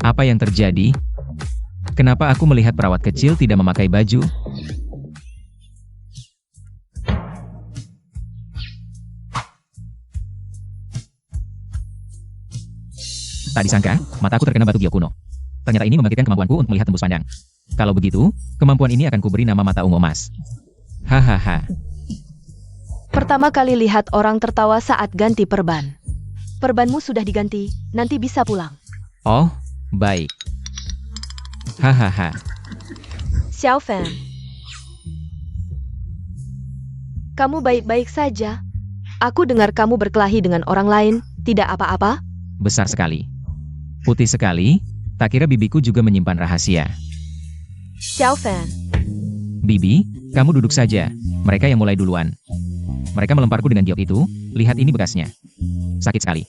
Apa yang terjadi? Kenapa aku melihat perawat kecil tidak memakai baju? Tak disangka, mataku terkena batu giok kuno. Ternyata ini membangkitkan kemampuanku untuk melihat tembus pandang. Kalau begitu, kemampuan ini akan kuberi nama mata ungu emas. Hahaha. Pertama kali lihat orang tertawa saat ganti perban. Perbanmu sudah diganti, nanti bisa pulang. Oh, baik. Hahaha. Xiao Fan. Kamu baik-baik saja. Aku dengar kamu berkelahi dengan orang lain, tidak apa-apa? Besar sekali. Putih sekali, tak kira bibiku juga menyimpan rahasia. Xiao Fan. Bibi, kamu duduk saja. Mereka yang mulai duluan. Mereka melemparku dengan giok itu, lihat ini bekasnya. Sakit sekali.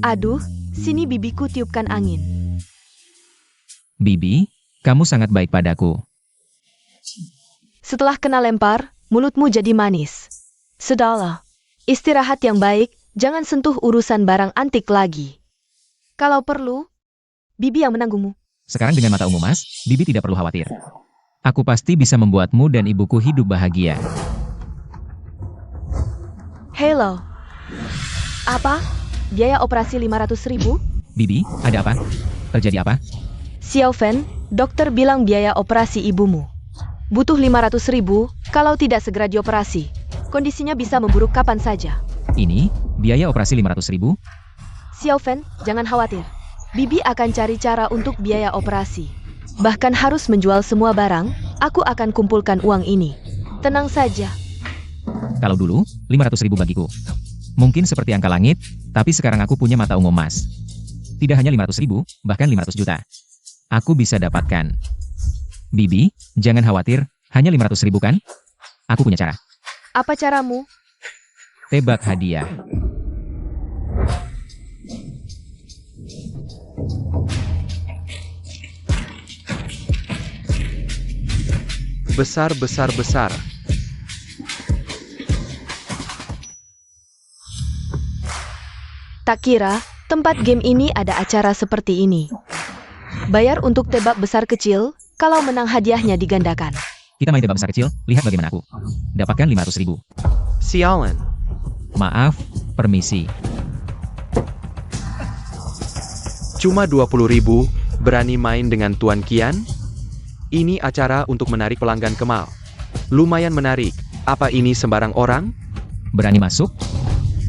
Aduh, sini bibiku tiupkan angin. Bibi, kamu sangat baik padaku. Setelah kena lempar, mulutmu jadi manis. Sudahlah. Istirahat yang baik, jangan sentuh urusan barang antik lagi. Kalau perlu, Bibi yang menanggungmu. Sekarang dengan mata ungu emas, Bibi tidak perlu khawatir. Aku pasti bisa membuatmu dan ibuku hidup bahagia. Hello. Apa? Biaya operasi 500.000? Bibi, ada apa? Terjadi apa? Xiao Fan, dokter bilang biaya operasi ibumu. Butuh 500.000, kalau tidak segera dioperasi. Kondisinya bisa memburuk kapan saja. Ini, biaya operasi 500.000? Xiao Fan, jangan khawatir. Bibi akan cari cara untuk biaya operasi. Bahkan harus menjual semua barang, aku akan kumpulkan uang ini. Tenang saja. Kalau dulu, 500.000 bagiku. Mungkin seperti angka langit, tapi sekarang aku punya mata ungu emas. Tidak hanya 500.000, bahkan 500 juta. Aku bisa dapatkan. Bibi, jangan khawatir, hanya 500.000 kan? Aku punya cara. Apa caramu? Tebak hadiah. Besar, besar, besar. Tak kira, tempat game ini ada acara seperti ini. Bayar untuk tebak besar kecil, kalau menang hadiahnya digandakan. Kita main tebak besar kecil, lihat bagaimana aku. Dapatkan 500.000. Sialan. Maaf, permisi. Cuma 20.000, berani main dengan Tuan Kian? Ini acara untuk menarik pelanggan Kemal. Lumayan menarik. Apa ini sembarang orang? Berani masuk?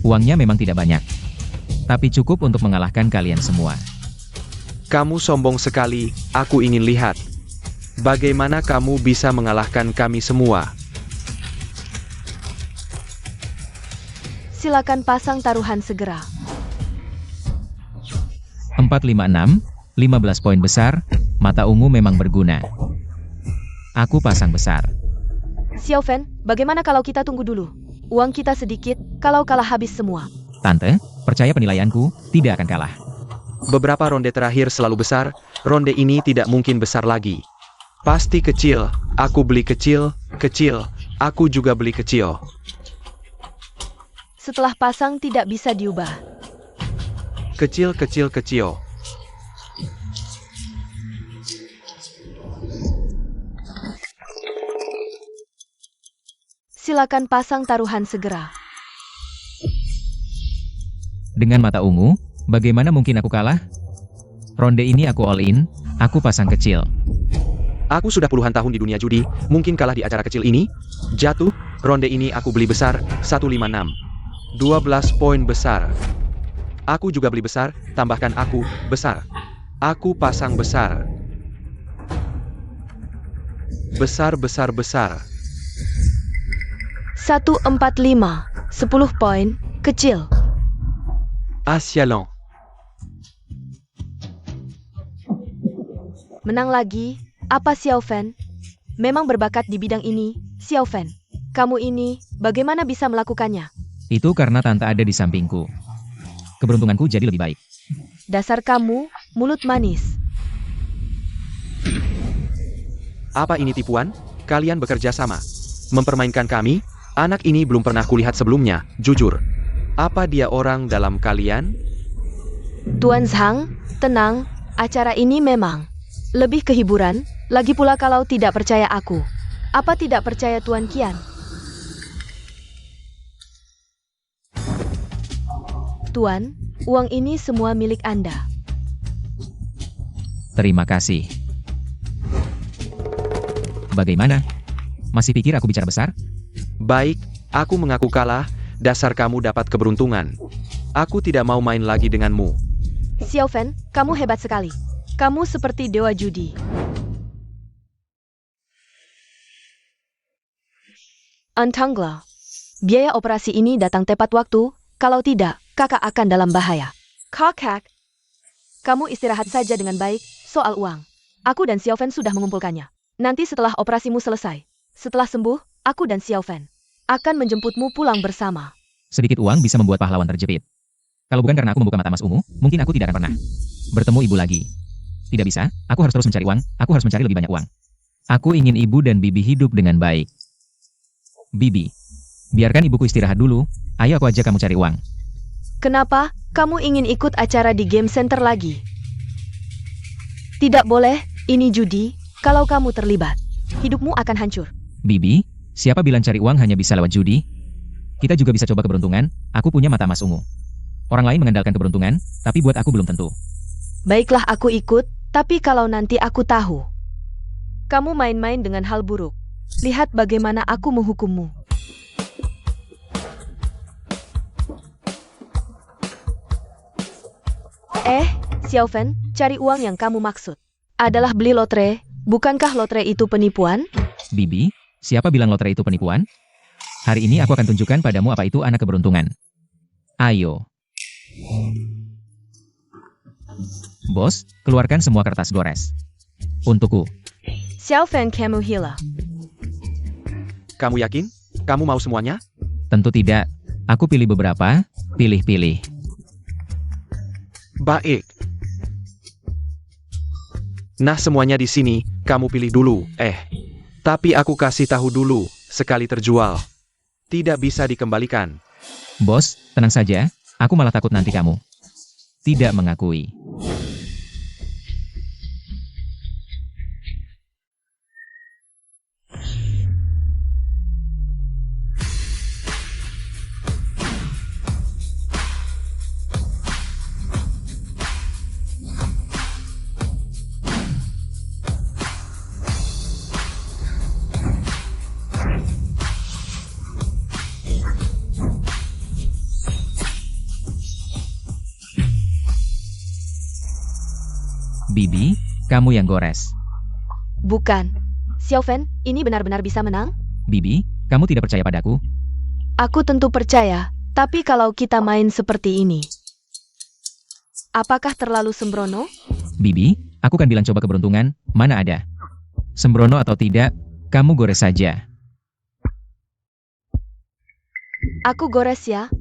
Uangnya memang tidak banyak. Tapi cukup untuk mengalahkan kalian semua. Kamu sombong sekali, aku ingin lihat. Bagaimana kamu bisa mengalahkan kami semua? Silakan pasang taruhan segera. 456, 15 poin besar, mata ungu memang berguna. Aku pasang besar. Xiao Fan, bagaimana kalau kita tunggu dulu? Uang kita sedikit, kalau kalah habis semua. Tante, percaya penilaianku, tidak akan kalah. Beberapa ronde terakhir selalu besar, ronde ini tidak mungkin besar lagi. Pasti kecil, aku beli kecil, kecil, aku juga beli kecil. Setelah pasang tidak bisa diubah. Kecil, kecil, kecil. Silakan pasang taruhan segera. Dengan mata ungu, bagaimana mungkin aku kalah? Ronde ini aku all in, aku pasang kecil. Aku sudah puluhan tahun di dunia judi, mungkin kalah di acara kecil ini? Jatuh, ronde ini aku beli besar, 156. 12 poin besar. Aku juga beli besar, tambahkan aku, besar. Aku pasang besar. Besar, besar, besar. 145, 10 poin, kecil. Asialan. Menang lagi, apa Xiao Fan? Memang berbakat di bidang ini, Xiao Fan. Kamu ini, bagaimana bisa melakukannya? Itu karena tante ada di sampingku. Keberuntunganku jadi lebih baik. Dasar kamu, mulut manis. Apa ini tipuan? Kalian bekerja sama. Mempermainkan kami? Anak ini belum pernah kulihat sebelumnya, jujur. Apa dia orang dalam kalian? Tuan Zhang, tenang, Acara ini memang lebih ke hiburan, lagi pula kalau tidak percaya aku. Apa tidak percaya Tuan Qian? Tuan, uang ini semua milik Anda. Terima kasih. Bagaimana? Masih pikir aku bicara besar? Baik, aku mengaku kalah, dasar kamu dapat keberuntungan. Aku tidak mau main lagi denganmu. Xiao Fan, kamu hebat sekali. Kamu seperti dewa judi. Antangla. Biaya operasi ini datang tepat waktu, kalau tidak, kakak akan dalam bahaya. Kakak, kamu istirahat saja dengan baik, soal uang. Aku dan Xiao Fan sudah mengumpulkannya. Nanti setelah operasimu selesai, setelah sembuh, aku dan Xiao Fan akan menjemputmu pulang bersama. Sedikit uang bisa membuat pahlawan terjepit. Kalau bukan karena aku membuka mata Mas Ungu, mungkin aku tidak akan pernah bertemu ibu lagi. Tidak bisa, aku harus terus mencari uang, aku harus mencari lebih banyak uang. Aku ingin ibu dan Bibi hidup dengan baik. Bibi, biarkan ibuku istirahat dulu, ayo aku ajak kamu cari uang. Kenapa kamu ingin ikut acara di Game Center lagi? Tidak boleh, ini judi, kalau kamu terlibat, hidupmu akan hancur. Bibi, siapa bilang cari uang hanya bisa lewat judi? Kita juga bisa coba keberuntungan, aku punya mata Mas Ungu. Orang lain mengandalkan keberuntungan, tapi buat aku belum tentu. Baiklah aku ikut, tapi kalau nanti aku tahu kamu main-main dengan hal buruk, lihat bagaimana aku menghukummu. Xiao Fan, cari uang yang kamu maksud adalah beli lotre, bukankah lotre itu penipuan? Bibi, siapa bilang lotre itu penipuan? Hari ini aku akan tunjukkan padamu apa itu anak keberuntungan. Ayo. Bos, keluarkan semua kertas gores. Untukku. Xiao Fan, kamu gila. Kamu yakin? Kamu mau semuanya? Tentu tidak. Aku pilih beberapa, pilih-pilih. Baik. Nah semuanya di sini, kamu pilih dulu. Tapi aku kasih tahu dulu, sekali terjual, tidak bisa dikembalikan. Bos, tenang saja, aku malah takut nanti kamu tidak mengakui. Bibi, kamu yang gores. Bukan. Xiao Fan, ini benar-benar bisa menang? Bibi, kamu tidak percaya padaku? Aku tentu percaya, tapi kalau kita main seperti ini, apakah terlalu sembrono? Bibi, aku kan bilang coba keberuntungan, mana ada. Sembrono atau tidak, kamu gores saja. Aku gores ya.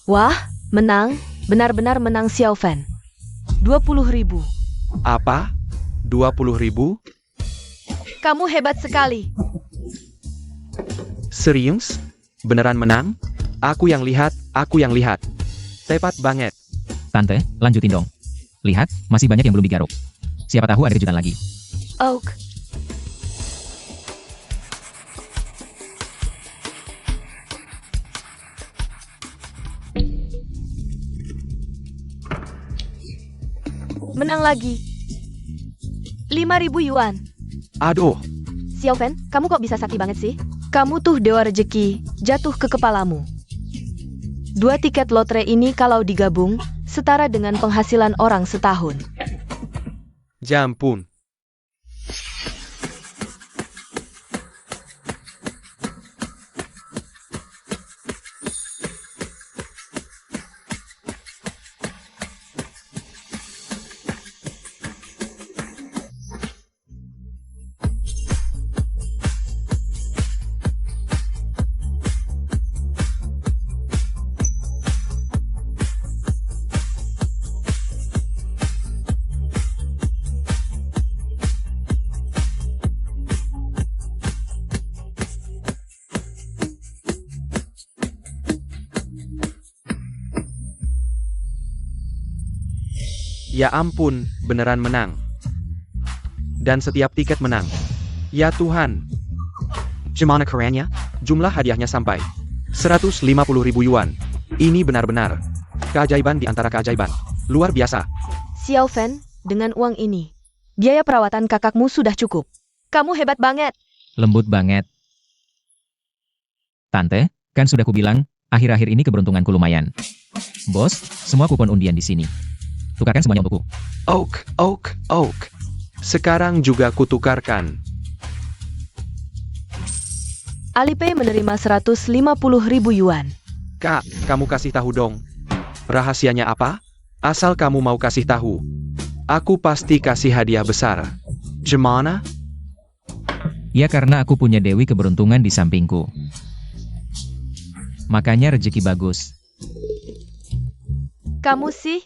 Wah, menang, benar-benar menang Xiao Fan. 20.000. Apa? 20.000? Kamu hebat sekali. Serius? Beneran menang? Aku yang lihat, aku yang lihat. Tepat banget. Tante, lanjutin dong. Lihat, masih banyak yang belum digaruk. Siapa tahu ada kejutan lagi. Oak. Menang lagi. 5.000 yuan. Aduh, Xiao Fan, kamu kok bisa sakti banget sih? Kamu tuh dewa rezeki, jatuh ke kepalamu. 2 tiket lotre ini kalau digabung, setara dengan penghasilan orang setahun. jampun. Ya ampun, beneran menang. Dan setiap tiket menang. Ya Tuhan. Gimana kerennya? Jumlah hadiahnya sampai 150.000 yuan. Ini benar-benar keajaiban di antara keajaiban. Luar biasa. Xiao Fan, dengan uang ini, biaya perawatan kakakmu sudah cukup. Kamu hebat banget. Lembut banget. Tante, kan sudah kubilang, akhir-akhir ini keberuntunganku lumayan. Bos, semua kupon undian di sini. Tukarkan semuanya untukku. Oak. Sekarang juga kutukarkan. Alipay menerima 150.000 yuan. Kak, kamu kasih tahu dong. Rahasianya apa? Asal kamu mau kasih tahu. Aku pasti kasih hadiah besar. Gimana? Ya karena aku punya Dewi keberuntungan di sampingku. Makanya rezeki bagus. Kamu sih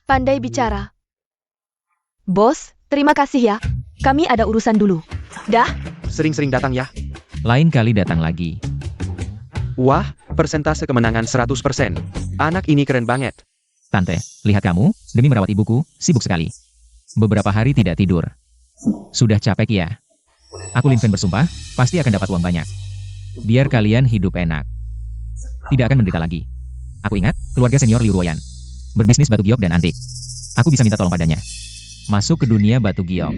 pandai bicara. Bos, terima kasih ya. Kami ada urusan dulu. Dah. Sering-sering datang ya. Lain kali datang lagi. Wah, persentase kemenangan 100%. Anak ini keren banget. Tante, lihat kamu, demi merawat ibuku, sibuk sekali. Beberapa hari tidak tidur. Sudah capek ya? Aku Lin Fan bersumpah, pasti akan dapat uang banyak. Biar kalian hidup enak. Tidak akan menderita lagi. Aku ingat, keluarga senior Liu Ruoyan. Berbisnis batu giok dan antik. Aku bisa minta tolong padanya. Masuk ke dunia batu giok.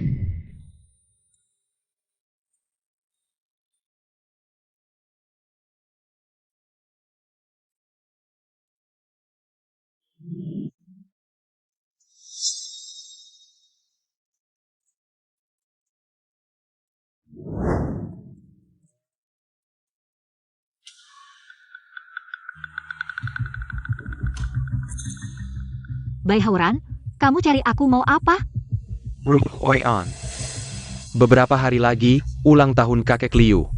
Bai Hauran, kamu cari aku mau apa? Ruoyan. Beberapa hari lagi, ulang tahun kakek Liu.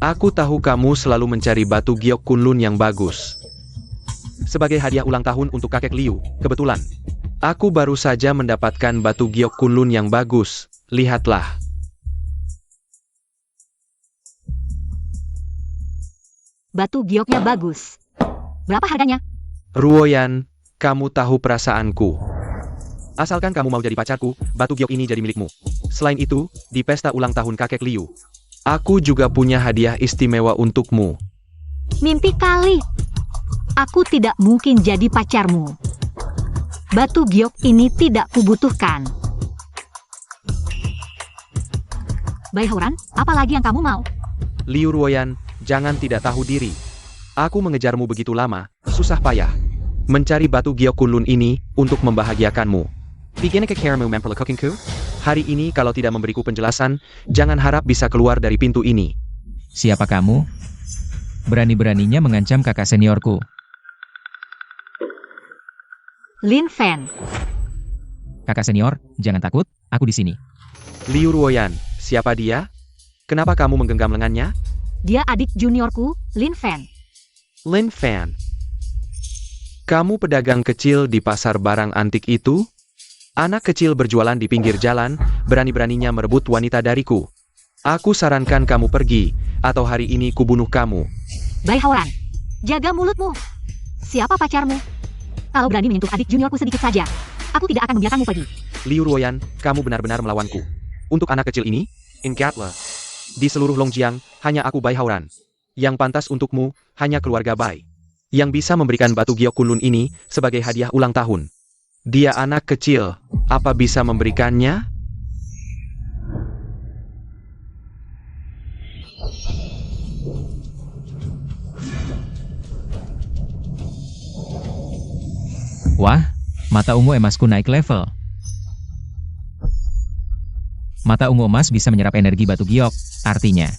Aku tahu kamu selalu mencari batu giok kunlun yang bagus. Sebagai hadiah ulang tahun untuk kakek Liu, kebetulan. Aku baru saja mendapatkan batu giok kunlun yang bagus. Lihatlah. Batu gioknya bagus. Berapa harganya? Ruoyan, kamu tahu perasaanku. Asalkan kamu mau jadi pacarku, batu giok ini jadi milikmu. Selain itu, di pesta ulang tahun kakek Liu, aku juga punya hadiah istimewa untukmu. Mimpi kali. Aku tidak mungkin jadi pacarmu. Batu giok ini tidak kubutuhkan. Bai Hauran, apa lagi yang kamu mau? Liu Ruoyan, jangan tidak tahu diri. Aku mengejarmu begitu lama, susah payah. Mencari batu giok kunlun ini untuk membahagiakanmu. Bikin kekeramu memperlekukinku? Hari ini kalau tidak memberiku penjelasan, jangan harap bisa keluar dari pintu ini. Siapa kamu? Berani-beraninya mengancam kakak seniorku. Lin Fan. Kakak senior, jangan takut, aku di sini. Liu Ruoyan, siapa dia? Kenapa kamu menggenggam lengannya? Dia adik juniorku, Lin Fan. Lin Fan. Kamu pedagang kecil di pasar barang antik itu? Anak kecil berjualan di pinggir jalan, berani-beraninya merebut wanita dariku. Aku sarankan kamu pergi, atau hari ini kubunuh kamu. Bai Hauran, jaga mulutmu. Siapa pacarmu? Kalau berani menyentuh adik juniorku sedikit saja, aku tidak akan membiarkanmu pergi. Liu Ruoyan, kamu benar-benar melawanku. Untuk anak kecil ini, ingatlah. Di seluruh Longjiang, hanya aku Bai Hauran. Yang pantas untukmu, hanya keluarga Bai. Yang bisa memberikan batu giok kunlun ini sebagai hadiah ulang tahun. Dia anak kecil, apa bisa memberikannya? Wah, mata ungu emasku naik level. Mata ungu emas bisa menyerap energi batu giok, artinya,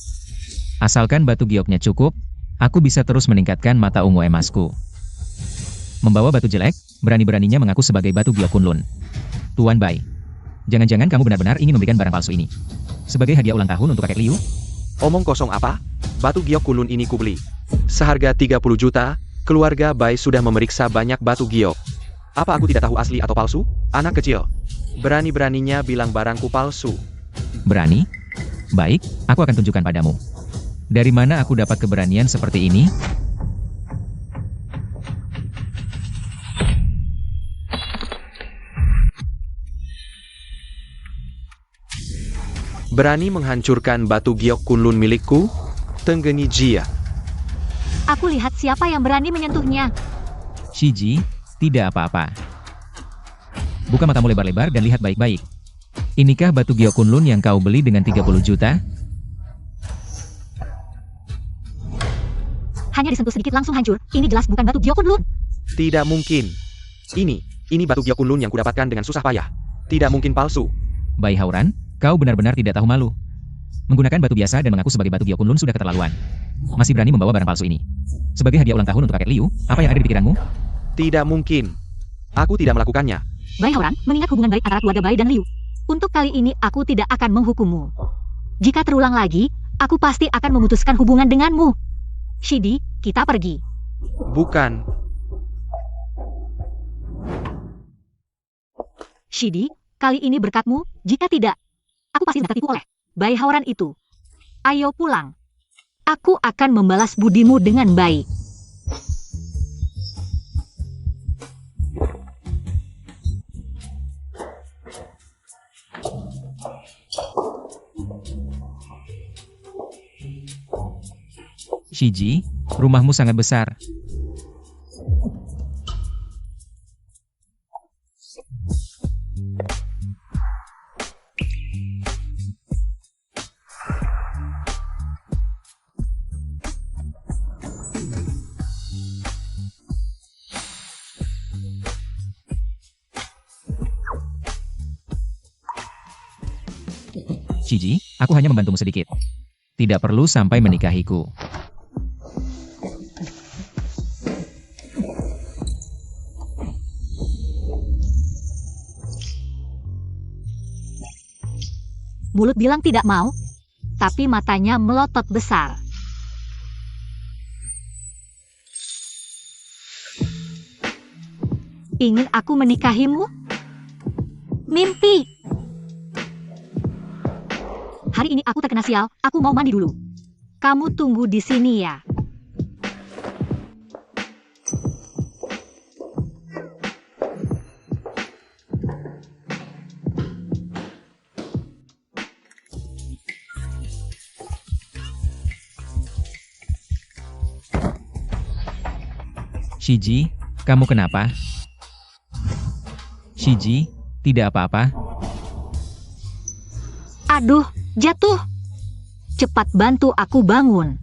asalkan batu gioknya cukup, aku bisa terus meningkatkan mata ungu emasku. Membawa batu jelek, berani-beraninya mengaku sebagai batu giok kunlun. Tuan Bai, jangan-jangan kamu benar-benar ingin memberikan barang palsu ini sebagai hadiah ulang tahun untuk kakek Liu? Omong kosong apa? Batu giok kunlun ini kubeli. Seharga 30 juta, keluarga Bai sudah memeriksa banyak batu giok. Apa aku tidak tahu asli atau palsu? Anak kecil. Berani-beraninya bilang barangku palsu. Berani? Baik, aku akan tunjukkan padamu. Dari mana aku dapat keberanian seperti ini? Berani menghancurkan batu giok kunlun milikku? Tenggeni Jia. Aku lihat siapa yang berani menyentuhnya. Shiji, tidak apa-apa. Buka matamu lebar-lebar dan lihat baik-baik. Inikah batu giok kunlun yang kau beli dengan 30 juta? Hanya disentuh sedikit langsung hancur. Ini jelas bukan batu giok kunlun. Tidak mungkin. Ini batu giok kunlun yang kudapatkan dengan susah payah. Tidak mungkin palsu. Bai Hauran, kau benar-benar tidak tahu malu. Menggunakan batu biasa dan mengaku sebagai batu giok kunlun sudah keterlaluan. Masih berani membawa barang palsu ini. Sebagai hadiah ulang tahun untuk kakek Liu, apa yang ada di pikiranmu? Tidak mungkin. Aku tidak melakukannya. Bai Hauran, mengingat hubungan baik antara keluarga Bai dan Liu. Untuk kali ini aku tidak akan menghukummu. Jika terulang lagi, aku pasti akan memutuskan hubungan denganmu. Shidi, kita pergi. Bukan. Shidi, kali ini berkatmu, jika tidak, aku pasti tertipu oleh Bai Hauran itu. Ayo pulang. Aku akan membalas budimu dengan baik. Shiji, rumahmu sangat besar. Shiji, aku hanya membantumu sedikit. Tidak perlu sampai menikahiku. Mulut bilang tidak mau, tapi matanya melotot besar. Ingin aku menikahimu? Mimpi. Hari ini aku terkena sial, aku mau mandi dulu. Kamu tunggu di sini ya. Shiji, kamu kenapa? Shiji, tidak apa-apa. Aduh, jatuh. Cepat bantu aku bangun.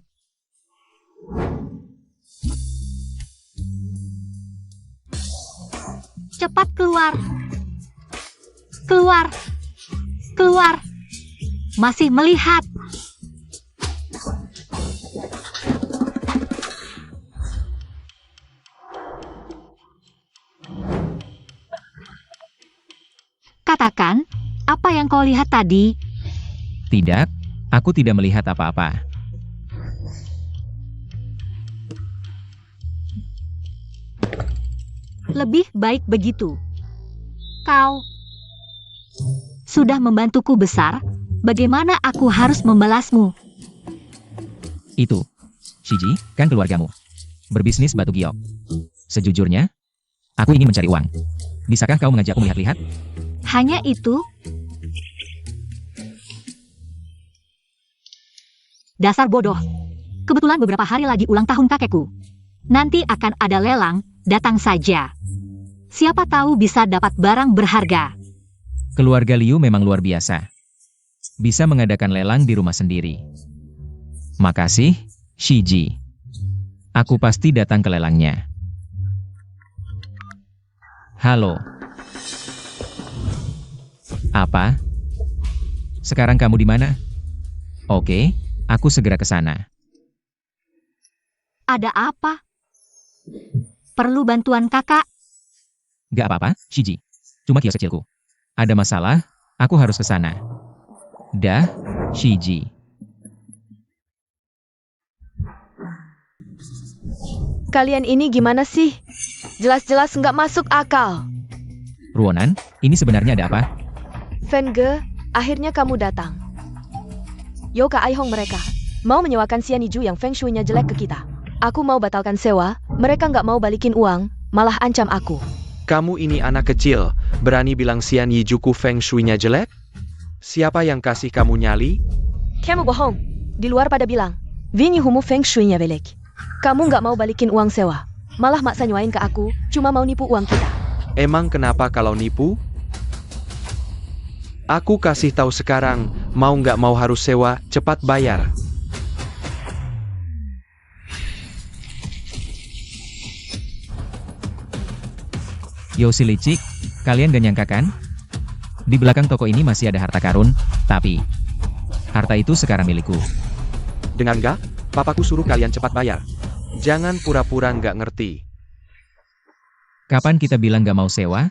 Cepat keluar. Keluar. Keluar. Masih melihat. Katakan, apa yang kau lihat tadi? Tidak, aku tidak melihat apa-apa. Lebih baik begitu. Kau sudah membantuku besar, bagaimana aku harus membalasmu? Itu, Shiji, kan keluargamu. Berbisnis batu giok. Sejujurnya, aku ingin mencari uang. Bisakah kau mengajakku melihat-lihat? Hanya itu? Dasar bodoh. Kebetulan beberapa hari lagi ulang tahun kakekku. Nanti akan ada lelang, datang saja. Siapa tahu bisa dapat barang berharga. Keluarga Liu memang luar biasa. Bisa mengadakan lelang di rumah sendiri. Makasih, Shiji. Aku pasti datang ke lelangnya. Halo. Apa? Sekarang kamu di mana? Oke, aku segera ke sana. Ada apa? Perlu bantuan kakak? Gak apa-apa, Shiji. Cuma kios kecilku. Ada masalah, aku harus ke sana. Dah, Shiji. Kalian ini gimana sih? Jelas-jelas nggak masuk akal. Ruonan, ini sebenarnya ada apa? Fenge, akhirnya kamu datang. Yoka Aihong mereka mau menyewakan Xianiju yang feng shui-nya jelek ke kita. Aku mau batalkan sewa, mereka nggak mau balikin uang, malah ancam aku. Kamu ini anak kecil, berani bilang Xian Yijuku feng shui-nya jelek? Siapa yang kasih kamu nyali? Kamu bohong. Di luar pada bilang, Vini humu feng shui-nya velek. Kamu nggak mau balikin uang sewa. Malah maksa nyuain ke aku, cuma mau nipu uang kita. Emang kenapa kalau nipu? Aku kasih tahu sekarang, mau nggak mau harus sewa, cepat bayar. Yo si licik, kalian gak nyangka kan? Di belakang toko ini masih ada harta karun, tapi harta itu sekarang milikku. Dengar nggak? Papaku suruh kalian cepat bayar. Jangan pura-pura nggak ngerti. Kapan kita bilang gak mau sewa?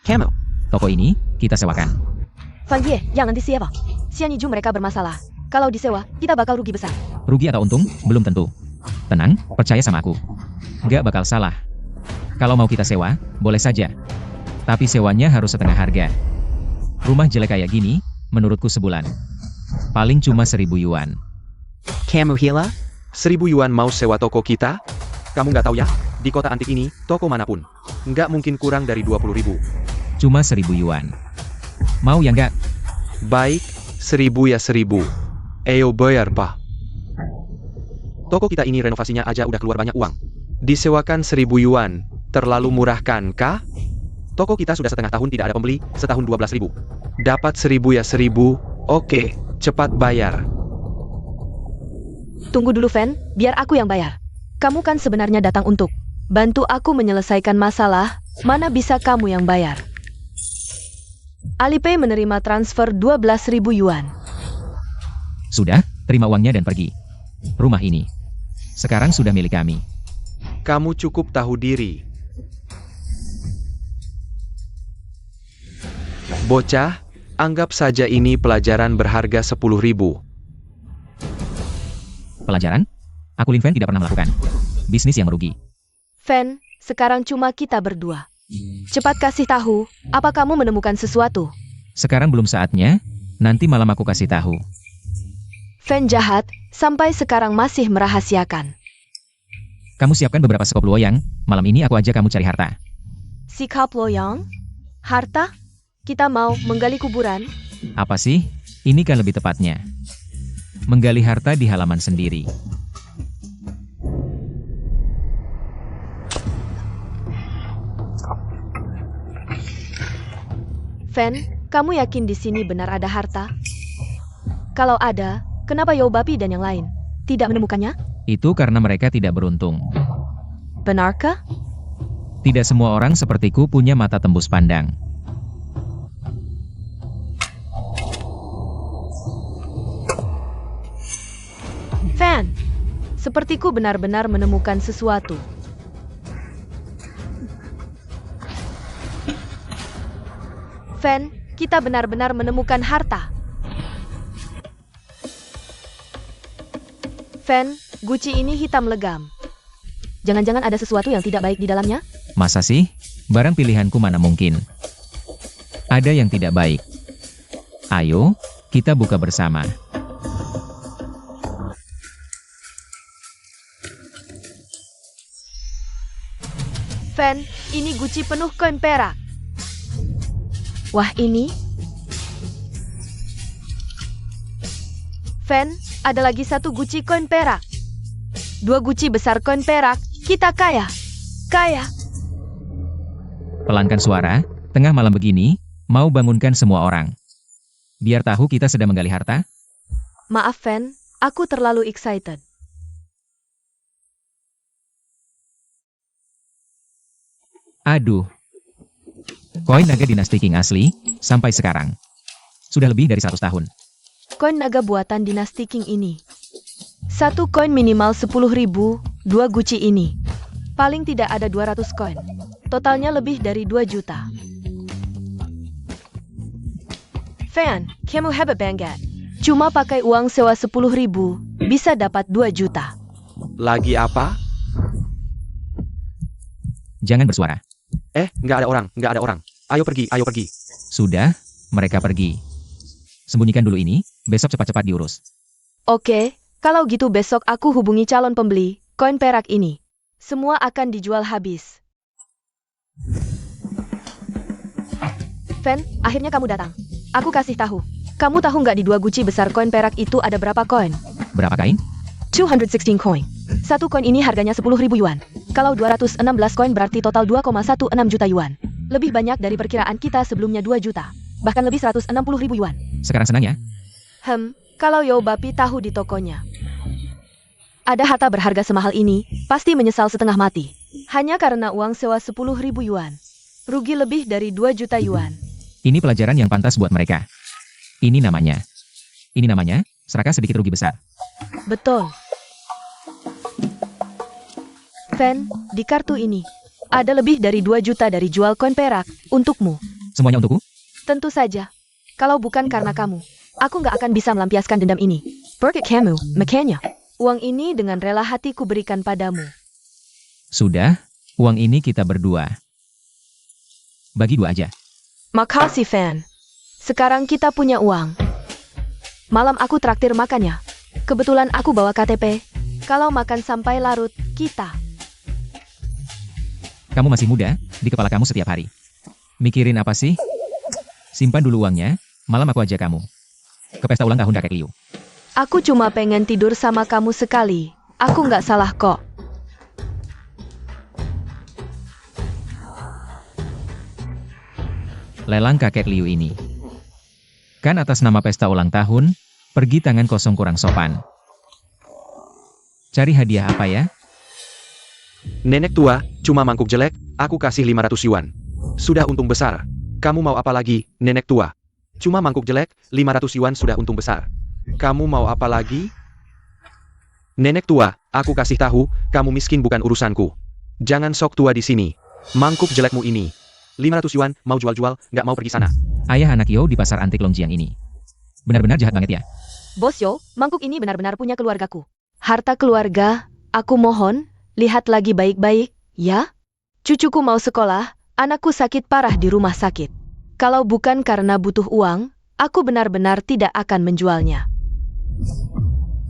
Kamu. Toko ini, kita sewakan. Fang Ye, jangan disewa. Xianiju mereka bermasalah. Kalau disewa, kita bakal rugi besar. Rugi atau untung, belum tentu. Tenang, percaya sama aku. Gak bakal salah. Kalau mau kita sewa, boleh saja. Tapi sewanya harus setengah harga. Rumah jelek kayak gini, menurutku sebulan. Paling cuma 1.000 yuan. Kamu hila? 1.000 yuan mau sewa toko kita? Kamu nggak tahu ya? Di kota antik ini, toko manapun, nggak mungkin kurang dari 20.000. Cuma 1.000 yuan. Mau ya nggak? Baik, 1.000 ya 1.000. Ayo bayar, Pak. Toko kita ini renovasinya aja udah keluar banyak uang. Disewakan 1.000 yuan, terlalu murah kan, kah? Toko kita sudah setengah tahun tidak ada pembeli, setahun 12.000. Dapat 1.000 ya 1.000, oke, cepat bayar. Tunggu dulu, Fan, biar aku yang bayar. Kamu kan sebenarnya datang untuk bantu aku menyelesaikan masalah, mana bisa kamu yang bayar? Alipay menerima transfer 12.000 yuan. Sudah, terima uangnya dan pergi. Rumah ini sekarang sudah milik kami. Kamu cukup tahu diri. Bocah, anggap saja ini pelajaran berharga 10.000. Pelajaran? Aku Lin Fan tidak pernah melakukan bisnis yang merugi. Fan, sekarang cuma kita berdua. Cepat kasih tahu, apa kamu menemukan sesuatu? Sekarang belum saatnya, nanti malam aku kasih tahu. Fan jahat, sampai sekarang masih merahasiakan. Kamu siapkan beberapa sekop loyang, malam ini aku ajak kamu cari harta. Sikap loyang? Harta? Kita mau menggali kuburan? Apa sih? Ini kan lebih tepatnya. Menggali harta di halaman sendiri. Fan, kamu yakin di sini benar ada harta? Kalau ada, kenapa Yobapi dan yang lain tidak menemukannya? Itu karena mereka tidak beruntung. Benarkah? Tidak semua orang sepertiku punya mata tembus pandang. Fan, sepertiku benar-benar menemukan sesuatu. Fan, kita benar-benar menemukan harta. Fan, guci ini hitam legam. Jangan-jangan ada sesuatu yang tidak baik di dalamnya? Masa sih? Barang pilihanku mana mungkin. Ada yang tidak baik. Ayo, kita buka bersama. Fan, ini guci penuh koin perak. Wah, ini? Fan, ada lagi satu guci koin perak. 2 guci besar koin perak, kita kaya. Kaya. Pelankan suara, tengah malam begini, mau bangunkan semua orang. Biar tahu kita sedang menggali harta. Maaf, Fan, aku terlalu excited. Aduh. Koin naga dinasti Qing asli, sampai sekarang. Sudah lebih dari 100 tahun. Koin naga buatan dinasti Qing ini. 1 koin minimal 10.000, 2 guci ini. Paling tidak ada 200 koin. Totalnya lebih dari 2 juta. Fan, kamu hebat banget. Cuma pakai uang sewa 10.000, bisa dapat 2 juta. Lagi apa? Jangan bersuara. Nggak ada orang, nggak ada orang. Ayo pergi, ayo pergi. Sudah, mereka pergi. Sembunyikan dulu ini, besok cepat-cepat diurus. Oke, kalau gitu besok aku hubungi calon pembeli, koin perak ini. Semua akan dijual habis. Fan, akhirnya kamu datang. Aku kasih tahu. Kamu tahu nggak di 2 guci besar koin perak itu ada berapa koin? Berapa kain? 216 koin. Satu koin ini harganya 10.000 yuan. Kalau 216 koin berarti total 2,16 juta yuan. Lebih banyak dari perkiraan kita sebelumnya 2 juta. Bahkan lebih 160.000 yuan. Sekarang senang ya? Kalau Yo Bapi tahu di tokonya ada harta berharga semahal ini, pasti menyesal setengah mati. Hanya karena uang sewa 10.000 yuan. Rugi lebih dari 2 juta yuan. Ini pelajaran yang pantas buat mereka. Ini namanya, serakah sedikit rugi besar. Betul. Fan, di kartu ini ada lebih dari 2 juta dari jual koin perak untukmu. Semuanya untukku? Tentu saja. Kalau bukan karena kamu, aku nggak akan bisa melampiaskan dendam ini. Berkat kamu, makanya. Uang ini dengan rela hatiku berikan padamu. Sudah, uang ini kita berdua. Bagi 2 aja. Makasih, Fan. Sekarang kita punya uang. Malam aku traktir makannya. Kebetulan aku bawa KTP. Kalau makan sampai larut, kita. Kamu masih muda, di kepala kamu setiap hari. Mikirin apa sih? Simpan dulu uangnya, malam aku ajak kamu ke pesta ulang tahun kakek Liu. Aku cuma pengen tidur sama kamu sekali. Aku nggak salah kok. Lelang kakek Liu ini. Kan atas nama pesta ulang tahun, pergi tangan kosong kurang sopan. Cari hadiah apa ya? Nenek tua, cuma mangkuk jelek, aku kasih 500 yuan. Sudah untung besar. Kamu mau apa lagi, nenek tua? Cuma mangkuk jelek, 500 yuan sudah untung besar. Kamu mau apa lagi? Nenek tua, aku kasih tahu, kamu miskin bukan urusanku. Jangan sok tua di sini. Mangkuk jelekmu ini. 500 yuan, mau jual-jual, nggak mau pergi sana. Ayah anak Yo di pasar antik Longjiang ini. Benar-benar jahat banget ya. Bos Yo, mangkuk ini benar-benar punya keluargaku. Harta keluarga, aku mohon, lihat lagi baik-baik, ya? Cucuku mau sekolah, anakku sakit parah di rumah sakit. Kalau bukan karena butuh uang, aku benar-benar tidak akan menjualnya.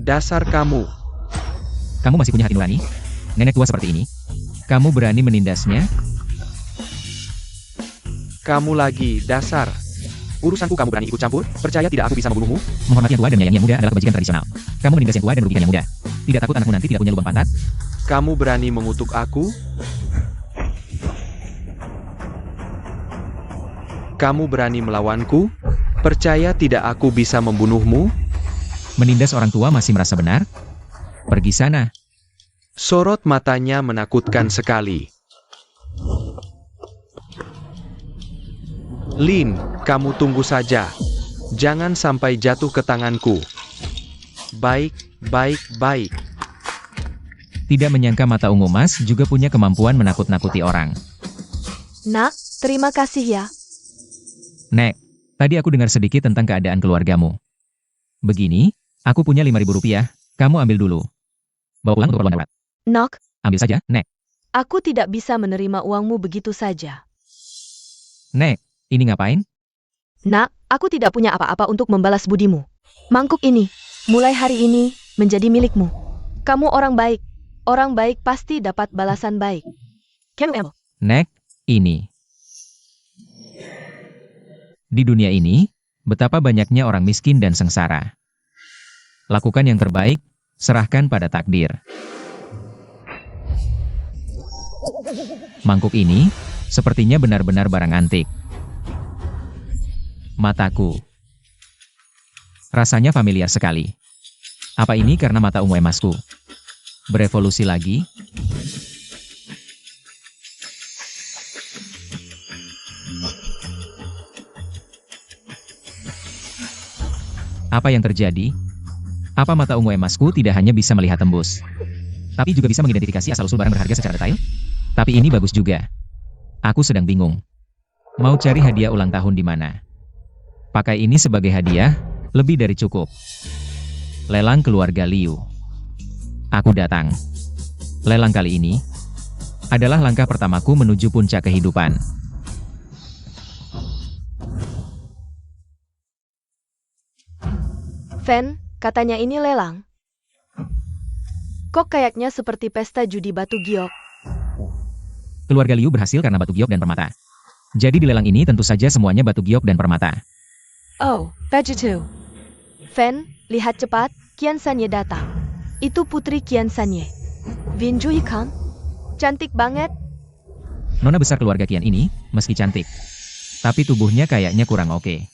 Dasar kamu. Kamu masih punya hati nurani? Nenek tua seperti ini. Kamu berani menindasnya? Kamu lagi, dasar. Urusanku kamu berani ikut campur? Percaya tidak aku bisa membunuhmu? Menghormati yang tua dan menyayangi yang muda adalah kebajikan tradisional. Kamu menindas yang tua dan merugikan yang muda. Tidak takut anakmu nanti tidak punya lubang pantat? Kamu berani mengutuk aku? Kamu berani melawanku? Percaya tidak aku bisa membunuhmu? Menindas orang tua masih merasa benar? Pergi sana. Sorot matanya menakutkan sekali. Lin, kamu tunggu saja. Jangan sampai jatuh ke tanganku. Baik, baik, baik. Tidak menyangka mata ungu Mas juga punya kemampuan menakut-nakuti orang. Nak, terima kasih ya. Nek, tadi aku dengar sedikit tentang keadaan keluargamu. Begini, aku punya 5.000 rupiah, kamu ambil dulu. Bawa pulang untuk keperluan darurat. Nok, Ambil saja, Nek. aku tidak bisa menerima uangmu begitu saja. Nek, ini ngapain? Nak, aku tidak punya apa-apa untuk membalas budimu. Mangkuk ini, mulai hari ini, menjadi milikmu. Kamu orang baik. Orang baik pasti dapat balasan baik. Kamu. Nek, ini. Di dunia ini, betapa banyaknya orang miskin dan sengsara. Lakukan yang terbaik, serahkan pada takdir. Mangkuk ini, sepertinya benar-benar barang antik. Mataku. Rasanya familiar sekali. Apa ini karena mata ungu emasku? Berevolusi lagi? Apa yang terjadi? Apa mata ungu emasku tidak hanya bisa melihat tembus, tapi juga bisa mengidentifikasi asal-usul barang berharga secara detail? Tapi ini bagus juga. Aku sedang bingung. Mau cari hadiah ulang tahun di mana? Pakai ini sebagai hadiah, lebih dari cukup. Lelang keluarga Liu. Aku datang. Lelang kali ini adalah langkah pertamaku menuju puncak kehidupan. Fan, katanya ini lelang. Kok kayaknya seperti pesta judi batu giok. Keluarga Liu berhasil karena batu giok dan permata. Jadi di lelang ini tentu saja semuanya batu giok dan permata. Oh, Vegetu. Fan, lihat cepat, Kian Sanye datang. Itu putri Kian Sanye. Vinjui kan? Cantik banget. Nona besar keluarga Kian ini, meski cantik. Tapi tubuhnya kayaknya kurang oke.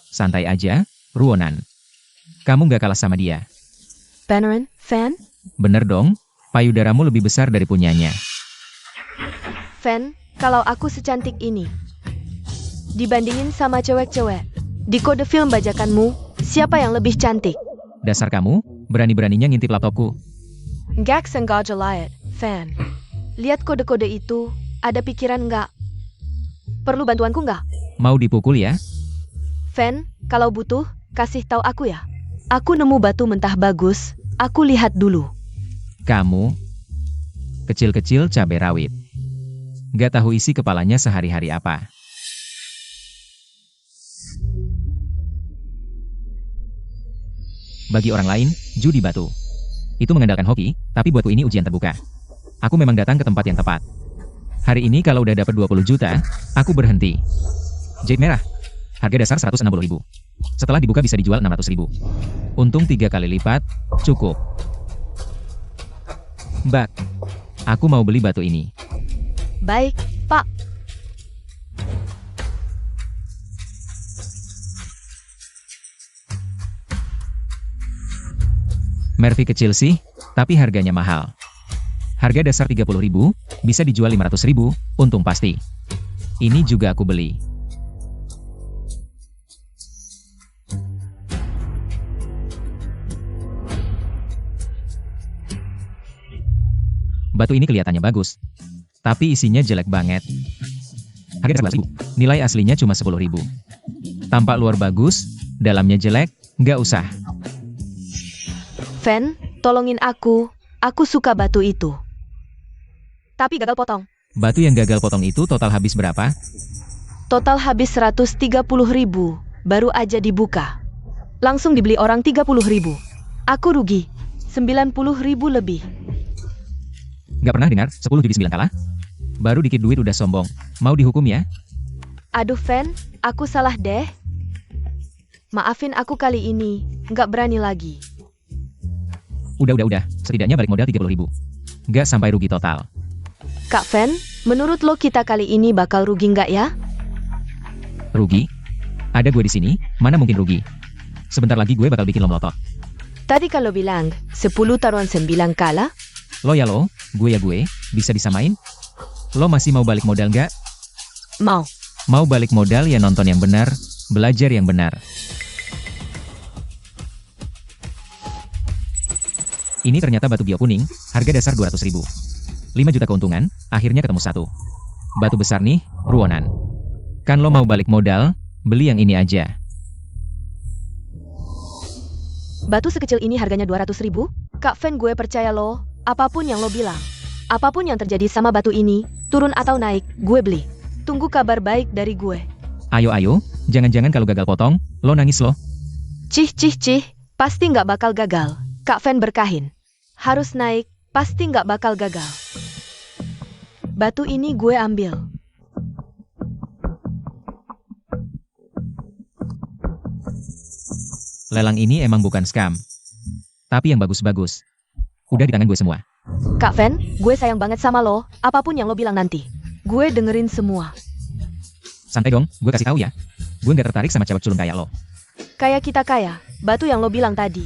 Santai aja, Ruonan. Kamu gak kalah sama dia. Beneran, Fan? Bener dong, payudaramu lebih besar dari punyanya. Fan, kalau aku secantik ini, dibandingin sama cewek-cewek, di kode film bajakanmu, siapa yang lebih cantik? Dasar kamu, berani-beraninya ngintip laptopku. Gak sengaja liat, Fan. Lihat kode-kode itu, ada pikiran nggak? Perlu bantuanku nggak? Mau dipukul ya? Fan, kalau butuh, kasih tahu aku ya. Aku nemu batu mentah bagus, aku lihat dulu. Kamu, kecil-kecil cabai rawit. Gak tahu isi kepalanya sehari-hari apa. Bagi orang lain, judi batu. Itu mengandalkan hoki, tapi buatku ini ujian terbuka. Aku memang datang ke tempat yang tepat. Hari ini kalau udah dapat 20 juta, aku berhenti. Jade merah. Harga dasar 160.000. Setelah dibuka bisa dijual 600.000. Untung 3 kali lipat, cukup. Mbak, aku mau beli batu ini. Baik, Pak. Mervi kecil sih, tapi harganya mahal. Harga dasar 30.000, bisa dijual 500.000, untung pasti. Ini juga aku beli. Batu ini kelihatannya bagus, tapi isinya jelek banget. Harga dasar 11.000, nilai aslinya cuma 10.000. Tampak luar bagus, dalamnya jelek, nggak usah. Fan, tolongin aku suka batu itu. Tapi gagal potong. Batu yang gagal potong itu total habis berapa? Total habis 130.000, baru aja dibuka. Langsung dibeli orang 30.000. Aku rugi, 90.000 lebih. Gak pernah dengar 10 judi 9 kalah? Baru dikit duit udah sombong. Mau dihukum ya? Aduh Fan, aku salah deh. Maafin aku kali ini, nggak berani lagi. Udah. Setidaknya balik modal 30.000. Gak sampai rugi total. Kak Fan, menurut lo kita kali ini bakal rugi nggak ya? Rugi? Ada gue di sini, mana mungkin rugi? Sebentar lagi gue bakal bikin lo melotot. Tadi kalau bilang 10 taruhan 9 kalah, Lo ya lo, gue ya gue, bisa disamain? Lo masih mau balik modal nggak? mau. Mau balik modal ya nonton yang benar, belajar yang benar. Ini ternyata batu bio kuning, harga dasar 200.000. 5 juta keuntungan, akhirnya ketemu satu. Batu besar nih, Ruonan. Kan lo mau balik modal, beli yang ini aja. Batu sekecil ini harganya 200.000? Kak Fan, gue percaya lo, apapun yang lo bilang. Apapun yang terjadi sama batu ini, turun atau naik, gue beli. Tunggu kabar baik dari gue. Ayo, jangan-jangan kalau gagal potong, lo nangis lo. Cih, pasti nggak bakal gagal. Kak Fan berkahin. Harus naik, pasti nggak bakal gagal. Batu ini gue ambil. Lelang ini emang bukan scam. Tapi yang bagus-bagus. Udah di tangan gue semua. Kak Fan, gue sayang banget sama lo, apapun yang lo bilang nanti. Gue dengerin semua. Santai dong, gue kasih tahu ya. Gue nggak tertarik sama cewek culun kayak lo. Kayak kita kaya, batu yang lo bilang tadi.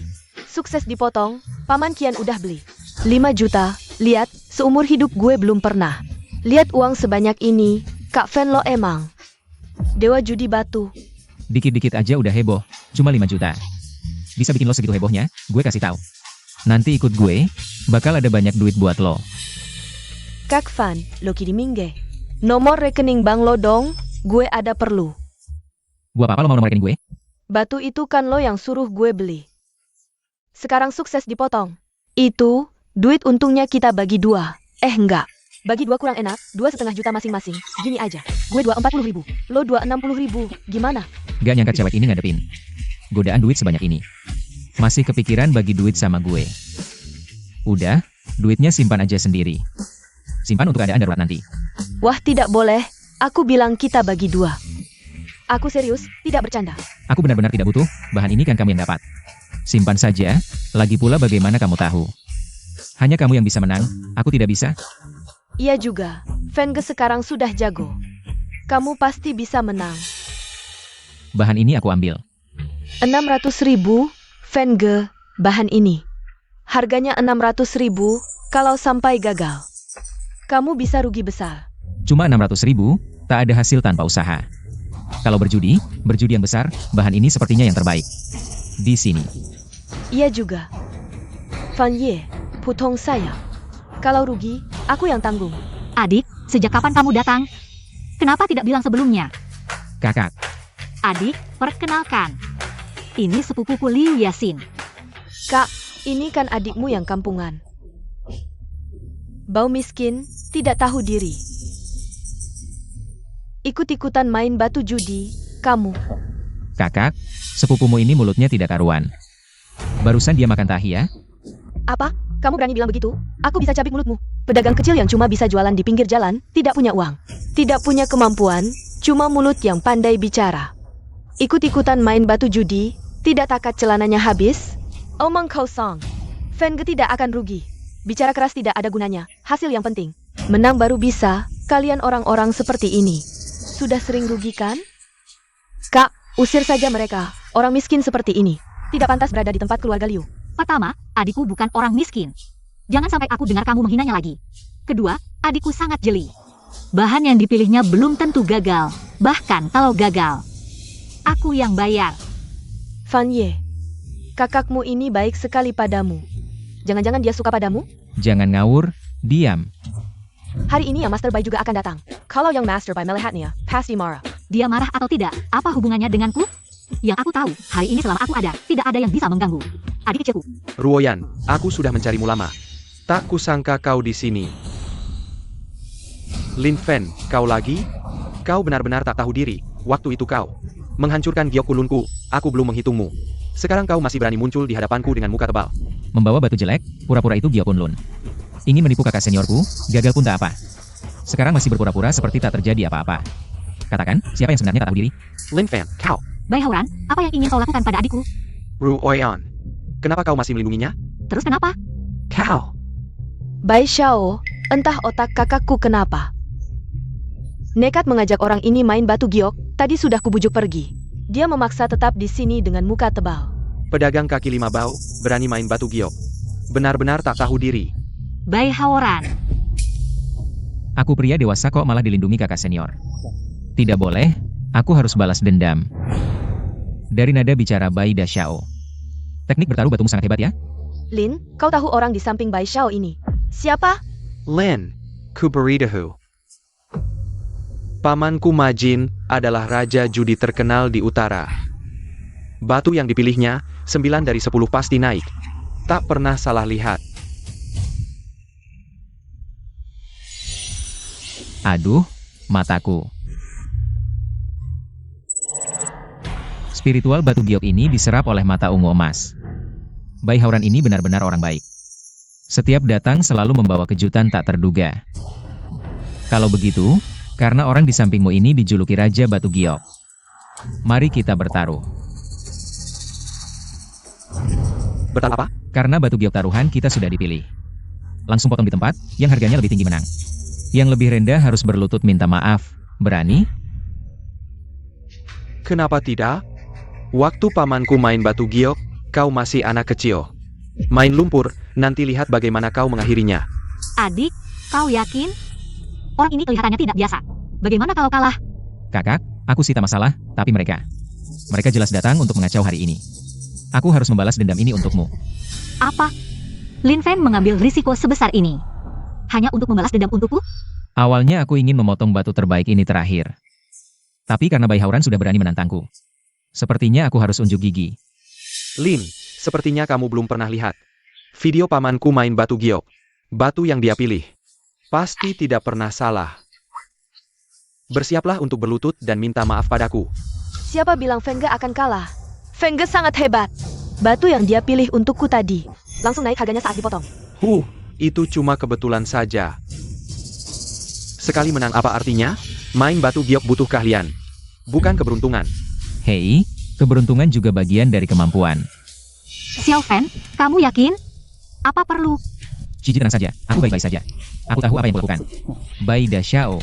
Sukses dipotong, Paman Kian udah beli. 5 juta, lihat, seumur hidup gue belum pernah. Lihat uang sebanyak ini, Kak Fan lo emang dewa judi batu. Dikit-dikit aja udah heboh, cuma 5 juta. Bisa bikin lo segitu hebohnya, gue kasih tahu. Nanti ikut gue, bakal ada banyak duit buat lo. Kak Fan, lo kirimingge. Nomor rekening bank lo dong, gue ada perlu. Gua apa lo mau nomor rekening gue? Batu itu kan lo yang suruh gue beli. Sekarang sukses dipotong. Itu, duit untungnya kita bagi 2. Enggak. Bagi 2 kurang enak, 2,5 juta masing-masing. Gini aja, gue 240.000, lo 260.000, gimana? Gak nyangka cewek ini ngadepin godaan duit sebanyak ini. Masih kepikiran bagi duit sama gue. Udah, duitnya simpan aja sendiri. Simpan untuk keadaan darurat nanti. Wah tidak boleh, aku bilang kita bagi 2. Aku serius, tidak bercanda. Aku benar-benar tidak butuh, bahan ini kan kamu yang dapat. Simpan saja, lagi pula bagaimana kamu tahu? Hanya kamu yang bisa menang, aku tidak bisa. Iya juga, Fenge sekarang sudah jago. Kamu pasti bisa menang. Bahan ini aku ambil. 600.000, Fenge, bahan ini. Harganya 600.000, kalau sampai gagal. Kamu bisa rugi besar. Cuma 600.000, tak ada hasil tanpa usaha. Kalau berjudi yang besar, bahan ini sepertinya yang terbaik. Di sini. Iya juga. Fan Ye, putong saya. Kalau rugi, aku yang tanggung. Adik, sejak kapan kamu datang? Kenapa tidak bilang sebelumnya? Kakak, Adik, perkenalkan. Ini sepupuku Liu Yasin. Kak, ini kan adikmu yang kampungan. Bau miskin, tidak tahu diri. Ikut-ikutan main batu judi, kamu. kakak, sepupumu ini mulutnya tidak karuan. Barusan dia makan tahi ya? Apa? Kamu berani bilang begitu? Aku bisa cabik mulutmu. Pedagang kecil yang cuma bisa jualan di pinggir jalan, tidak punya uang. Tidak punya kemampuan, cuma mulut yang pandai bicara. Ikut-ikutan main batu judi, tidak takat celananya habis. Omong kosong. Fenge tidak akan rugi. Bicara keras tidak ada gunanya, hasil yang penting. Menang baru bisa, kalian orang-orang seperti ini. Sudah sering rugi kan? Kak, usir saja mereka, orang miskin seperti ini. Tidak pantas berada di tempat keluarga Liu. Pertama, adikku bukan orang miskin. Jangan sampai aku dengar kamu menghinanya lagi. Kedua, adikku sangat jeli. Bahan yang dipilihnya belum tentu gagal. Bahkan kalau gagal, aku yang bayar. Fan Ye, kakakmu ini baik sekali padamu. Jangan-jangan dia suka padamu? Jangan ngawur, diam. Hari ini yang Master Bai juga akan datang. Kalau yang Master Bai melihatnya, pasti marah. Dia marah atau tidak, apa hubungannya denganku? Yang aku tahu, hari ini selama aku ada, tidak ada yang bisa mengganggu. Adik kecilku. Ruoyan, aku sudah mencarimu lama. Tak kusangka kau di sini. Lin Fen, kau lagi? Kau benar-benar tak tahu diri. Waktu itu kau menghancurkan giok kulunku. Aku belum menghitungmu. Sekarang kau masih berani muncul di hadapanku dengan muka tebal. Membawa batu jelek, pura-pura itu Giok Kunlun. Ingin menipu kakak seniorku, gagal pun tak apa. Sekarang masih berpura-pura seperti tak terjadi apa-apa. Katakan, siapa yang sebenarnya tak tahu diri? Lin Fen, kau. Bai Hauran, apa yang ingin kau lakukan pada adikku? Ruoyan, kenapa kau masih melindunginya? Terus kenapa? Kau. Bai Xiao, entah otak kakakku kenapa. Nekat mengajak orang ini main batu giok, tadi sudah kubujuk pergi. Dia memaksa tetap di sini dengan muka tebal. Pedagang kaki lima bau, berani main batu giok. Benar-benar tak tahu diri. Bai Hauran. Aku pria dewasa kok malah dilindungi kakak senior. Tidak boleh, aku harus balas dendam. Dari nada bicara Bai Da Xiao. Teknik bertaruh batumu sangat hebat ya? Lin, kau tahu orang di samping Bai Xiao ini? Siapa? Lin, Kuberidahu. Pamanku Majin adalah raja judi terkenal di utara. Batu yang dipilihnya, 9 dari 10 pasti naik. Tak pernah salah lihat. Aduh, mataku. Spiritual batu giok ini diserap oleh mata ungu emas. Bai Hauran ini benar-benar orang baik. Setiap datang selalu membawa kejutan tak terduga. Kalau begitu, karena orang di sampingmu ini dijuluki Raja Batu Giok. Mari kita bertaruh. Bertaruh apa? Karena batu giok taruhan kita sudah dipilih. Langsung potong di tempat, yang harganya lebih tinggi menang. Yang lebih rendah harus berlutut minta maaf. Berani? Kenapa tidak? Waktu pamanku main batu giok, kau masih anak kecil. Main lumpur, nanti lihat bagaimana kau mengakhirinya. Adik, kau yakin? Orang ini kelihatannya tidak biasa. Bagaimana kalau kalah? Kakak, aku sih tak masalah, tapi mereka. Mereka jelas datang untuk mengacau hari ini. Aku harus membalas dendam ini untukmu. Apa? Lin Fen mengambil risiko sebesar ini hanya untuk membalas dendam untukku? Awalnya aku ingin memotong batu terbaik ini terakhir. Tapi karena Bai Hauran sudah berani menantangku. Sepertinya aku harus unjuk gigi. Lin, sepertinya kamu belum pernah lihat video pamanku main batu giok. Batu yang dia pilih pasti tidak pernah salah. Bersiaplah untuk berlutut dan minta maaf padaku. Siapa bilang Fenge akan kalah? Fenge sangat hebat. Batu yang dia pilih untukku tadi, langsung naik harganya saat dipotong. Itu cuma kebetulan saja. Sekali menang apa artinya? Main batu giok butuh keahlian. bukan keberuntungan. Hei, keberuntungan juga bagian dari kemampuan. Xiao Fan, kamu yakin? Apa perlu? Cici tenang saja, aku baik-baik saja. Aku tahu apa yang kulakukan. Bai Da Xiao.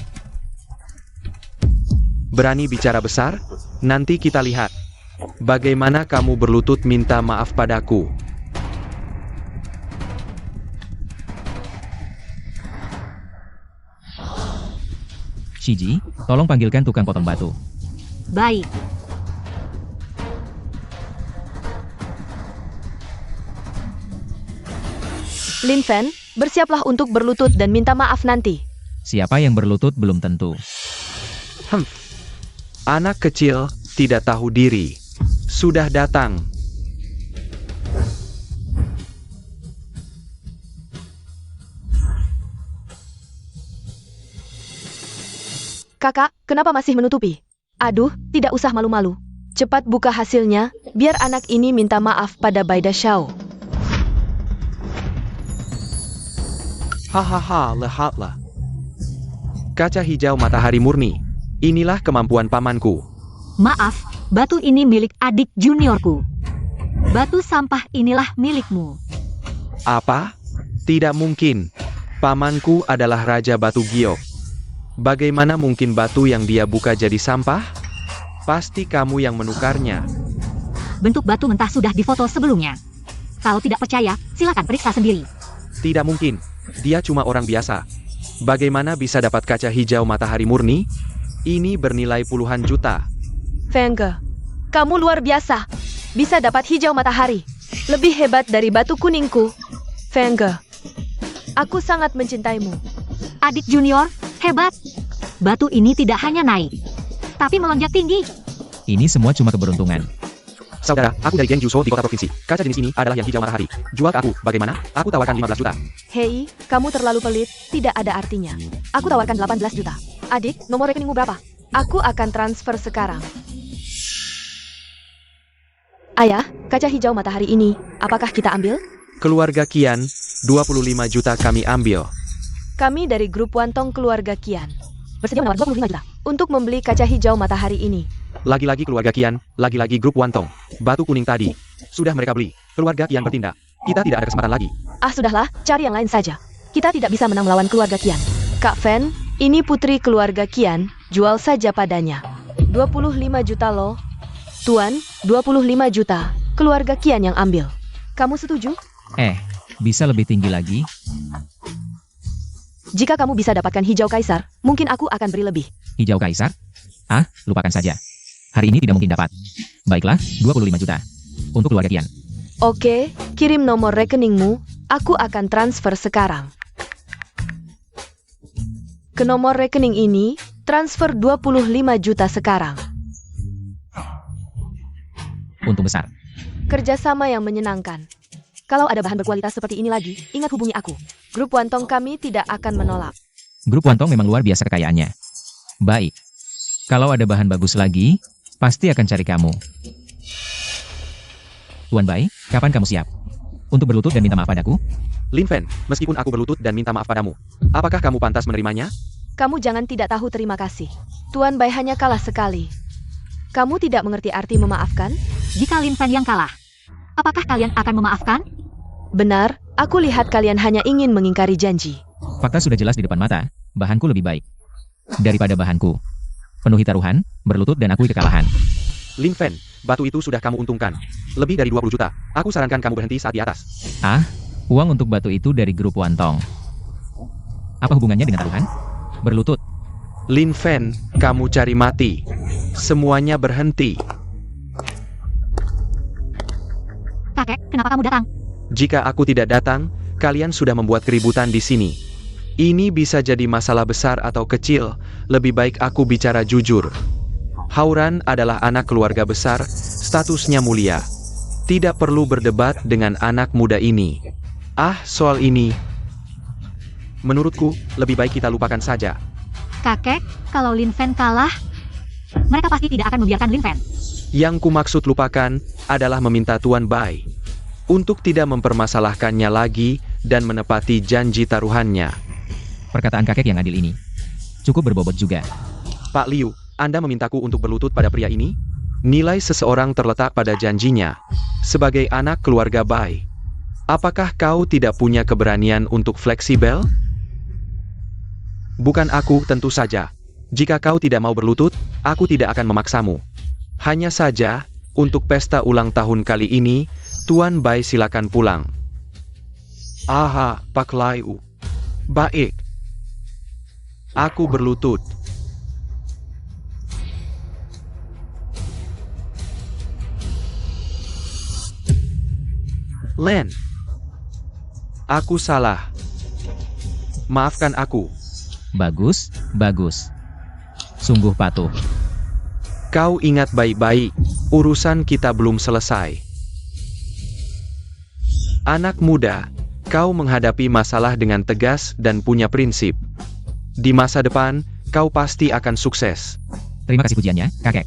Berani bicara besar? Nanti kita lihat. Bagaimana kamu berlutut minta maaf padaku? Shiji, tolong panggilkan tukang potong batu. Baik. Lin Fan, bersiaplah untuk berlutut dan minta maaf nanti. Siapa yang berlutut belum tentu. Anak kecil tidak tahu diri. Sudah datang. Kakak, kenapa masih menutupi? Aduh, tidak usah malu-malu. Cepat buka hasilnya, biar anak ini minta maaf pada Bai Da Xiao. Hahaha, lihatlah. Kaca hijau matahari murni. Inilah kemampuan pamanku. Maaf, batu ini milik adik juniorku. Batu sampah inilah milikmu. Apa? Tidak mungkin. Pamanku adalah Raja Batu Giok. Bagaimana mungkin batu yang dia buka jadi sampah? Pasti kamu yang menukarnya. Bentuk batu mentah sudah difoto sebelumnya. Kalau tidak percaya, silakan periksa sendiri. Tidak mungkin. Dia cuma orang biasa. Bagaimana bisa dapat kaca hijau matahari murni? Ini bernilai puluhan juta. Fengge, kamu luar biasa. Bisa dapat hijau matahari. Lebih hebat dari batu kuningku. Fengge, aku sangat mencintaimu. Adik junior, hebat. Batu ini tidak hanya naik, tapi melonjak tinggi. Ini semua cuma keberuntungan. Saudara, aku dari geng Juso di kota provinsi. Kaca jenis ini adalah yang hijau matahari. Jual ke aku, bagaimana? Aku tawarkan 15 juta. Hei, kamu terlalu pelit, tidak ada artinya. Aku tawarkan 18 juta. Adik, nomor rekeningmu berapa? Aku akan transfer sekarang. Ayah, kaca hijau matahari ini, apakah kita ambil? Keluarga Kian, 25 juta kami ambil. Kami dari grup Wantong keluarga Kian. Bersedia menawar 25 juta untuk membeli kaca hijau matahari ini. Lagi-lagi keluarga Kian, lagi-lagi grup Wantong. Batu kuning tadi. Sudah mereka beli. Keluarga Kian bertindak. Kita tidak ada kesempatan lagi. Ah sudahlah, cari yang lain saja. Kita tidak bisa menang melawan keluarga Kian. Kak Fen, ini putri keluarga Kian, jual saja padanya. 25 juta loh. Tuan, 25 juta. Keluarga Kian yang ambil. Kamu setuju? Bisa lebih tinggi lagi? Jika kamu bisa dapatkan hijau kaisar, mungkin aku akan beri lebih. Hijau kaisar? Lupakan saja. Hari ini tidak mungkin dapat. Baiklah, 25 juta. Untuk keluarga Kian. Oke, kirim nomor rekeningmu, aku akan transfer sekarang. Ke nomor rekening ini, transfer 25 juta sekarang. Untung besar. Kerjasama yang menyenangkan. Kalau ada bahan berkualitas seperti ini lagi, ingat hubungi aku. Grup Wantong kami tidak akan menolak. Grup Wantong memang luar biasa kekayaannya. Baik. Kalau ada bahan bagus lagi, pasti akan cari kamu. Tuan Bai, kapan kamu siap? Untuk berlutut dan minta maaf padaku? Lin Fan, meskipun aku berlutut dan minta maaf padamu, apakah kamu pantas menerimanya? Kamu jangan tidak tahu terima kasih. Tuan Bai hanya kalah sekali. Kamu tidak mengerti arti memaafkan? Jika Lin Fan yang kalah, apakah kalian akan memaafkan? Benar, aku lihat kalian hanya ingin mengingkari janji. Fakta sudah jelas di depan mata, bahanku lebih baik daripada bahanku. Penuhi taruhan, berlutut dan akui kekalahan. Lin Fan, batu itu sudah kamu untungkan. Lebih dari 20 juta. Aku sarankan kamu berhenti saat di atas. Uang untuk batu itu dari grup Wantong. Apa hubungannya dengan taruhan? Berlutut. Lin Fan, kamu cari mati. Semuanya berhenti. Kakek, kenapa kamu datang? Jika aku tidak datang, kalian sudah membuat keributan di sini. Ini bisa jadi masalah besar atau kecil. Lebih baik aku bicara jujur. Hauran adalah anak keluarga besar, statusnya mulia. Tidak perlu berdebat dengan anak muda ini. Soal ini, menurutku, lebih baik kita lupakan saja. Kakek, kalau Lin Fan kalah, mereka pasti tidak akan membiarkan Lin Fan. Yang kumaksud lupakan adalah meminta Tuan Bai untuk tidak mempermasalahkannya lagi dan menepati janji taruhannya. Perkataan kakek yang adil ini cukup berbobot juga. Pak Liu, Anda memintaku untuk berlutut pada pria ini? Nilai seseorang terletak pada janjinya. Sebagai anak keluarga Bai, apakah kau tidak punya keberanian untuk fleksibel? Bukan aku, tentu saja. Jika kau tidak mau berlutut, aku tidak akan memaksamu. Hanya saja, untuk pesta ulang tahun kali ini, Tuan Bai silakan pulang. Aha, Pak Liu. Baik. Aku berlutut. Len. Aku salah. Maafkan aku. Bagus, bagus. Sungguh patuh. Kau ingat baik-baik, urusan kita belum selesai. Anak muda, kau menghadapi masalah dengan tegas dan punya prinsip. Di masa depan, kau pasti akan sukses. Terima kasih pujiannya, kakek.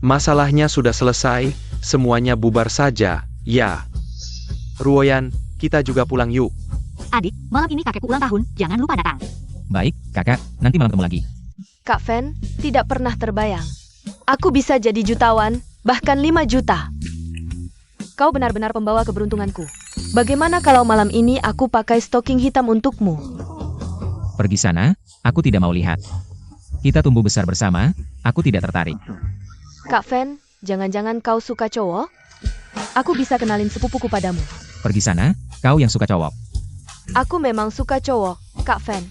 Masalahnya sudah selesai, semuanya bubar saja, ya. Ruoyan, kita juga pulang yuk. Adik, malam ini kakekku ulang tahun, jangan lupa datang. Baik, kakak, nanti malam ketemu lagi. Kak Fen, tidak pernah terbayang. Aku bisa jadi jutawan, bahkan 5 juta. Kau benar-benar pembawa keberuntunganku. Bagaimana kalau malam ini aku pakai stocking hitam untukmu? Pergi sana, aku tidak mau lihat. Kita tumbuh besar bersama, aku tidak tertarik. Kak Fen, jangan-jangan kau suka cowok? Aku bisa kenalin sepupuku padamu. Pergi sana, kau yang suka cowok. Aku memang suka cowok, Kak Fen.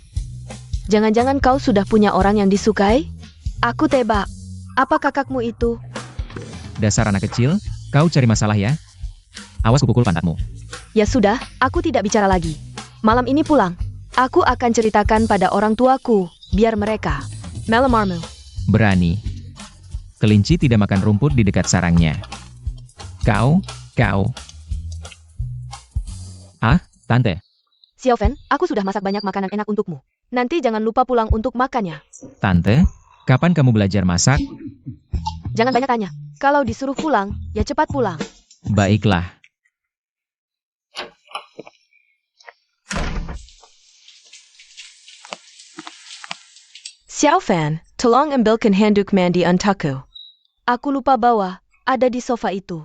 Jangan-jangan kau sudah punya orang yang disukai? Aku tebak. Apa kakakmu itu? Dasar anak kecil, kau cari masalah ya? Awas kupukul pantatmu. Ya sudah, aku tidak bicara lagi. Malam ini pulang. Aku akan ceritakan pada orang tuaku, biar mereka. Melamarmu. Berani. Kelinci tidak makan rumput di dekat sarangnya. Kau. Ah, tante. Xiaofen, aku sudah masak banyak makanan enak untukmu. Nanti jangan lupa pulang untuk makannya. Tante, kapan kamu belajar masak? Jangan banyak tanya. Kalau disuruh pulang, ya cepat pulang. Baiklah. Xiaofen, tolong ambilkan handuk mandi untukku. Aku lupa bawa, ada di sofa itu.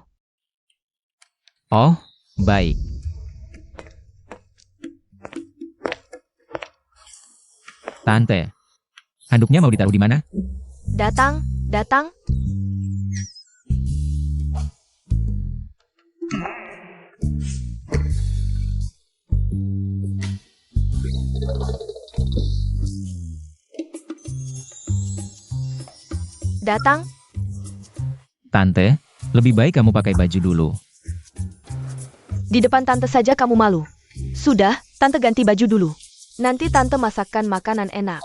Oh, baik. Tante, handuknya mau ditaruh di mana? Datang. Datang. Tante, lebih baik kamu pakai baju dulu. Di depan tante saja kamu malu. Sudah, tante ganti baju dulu. Nanti tante masakkan makanan enak.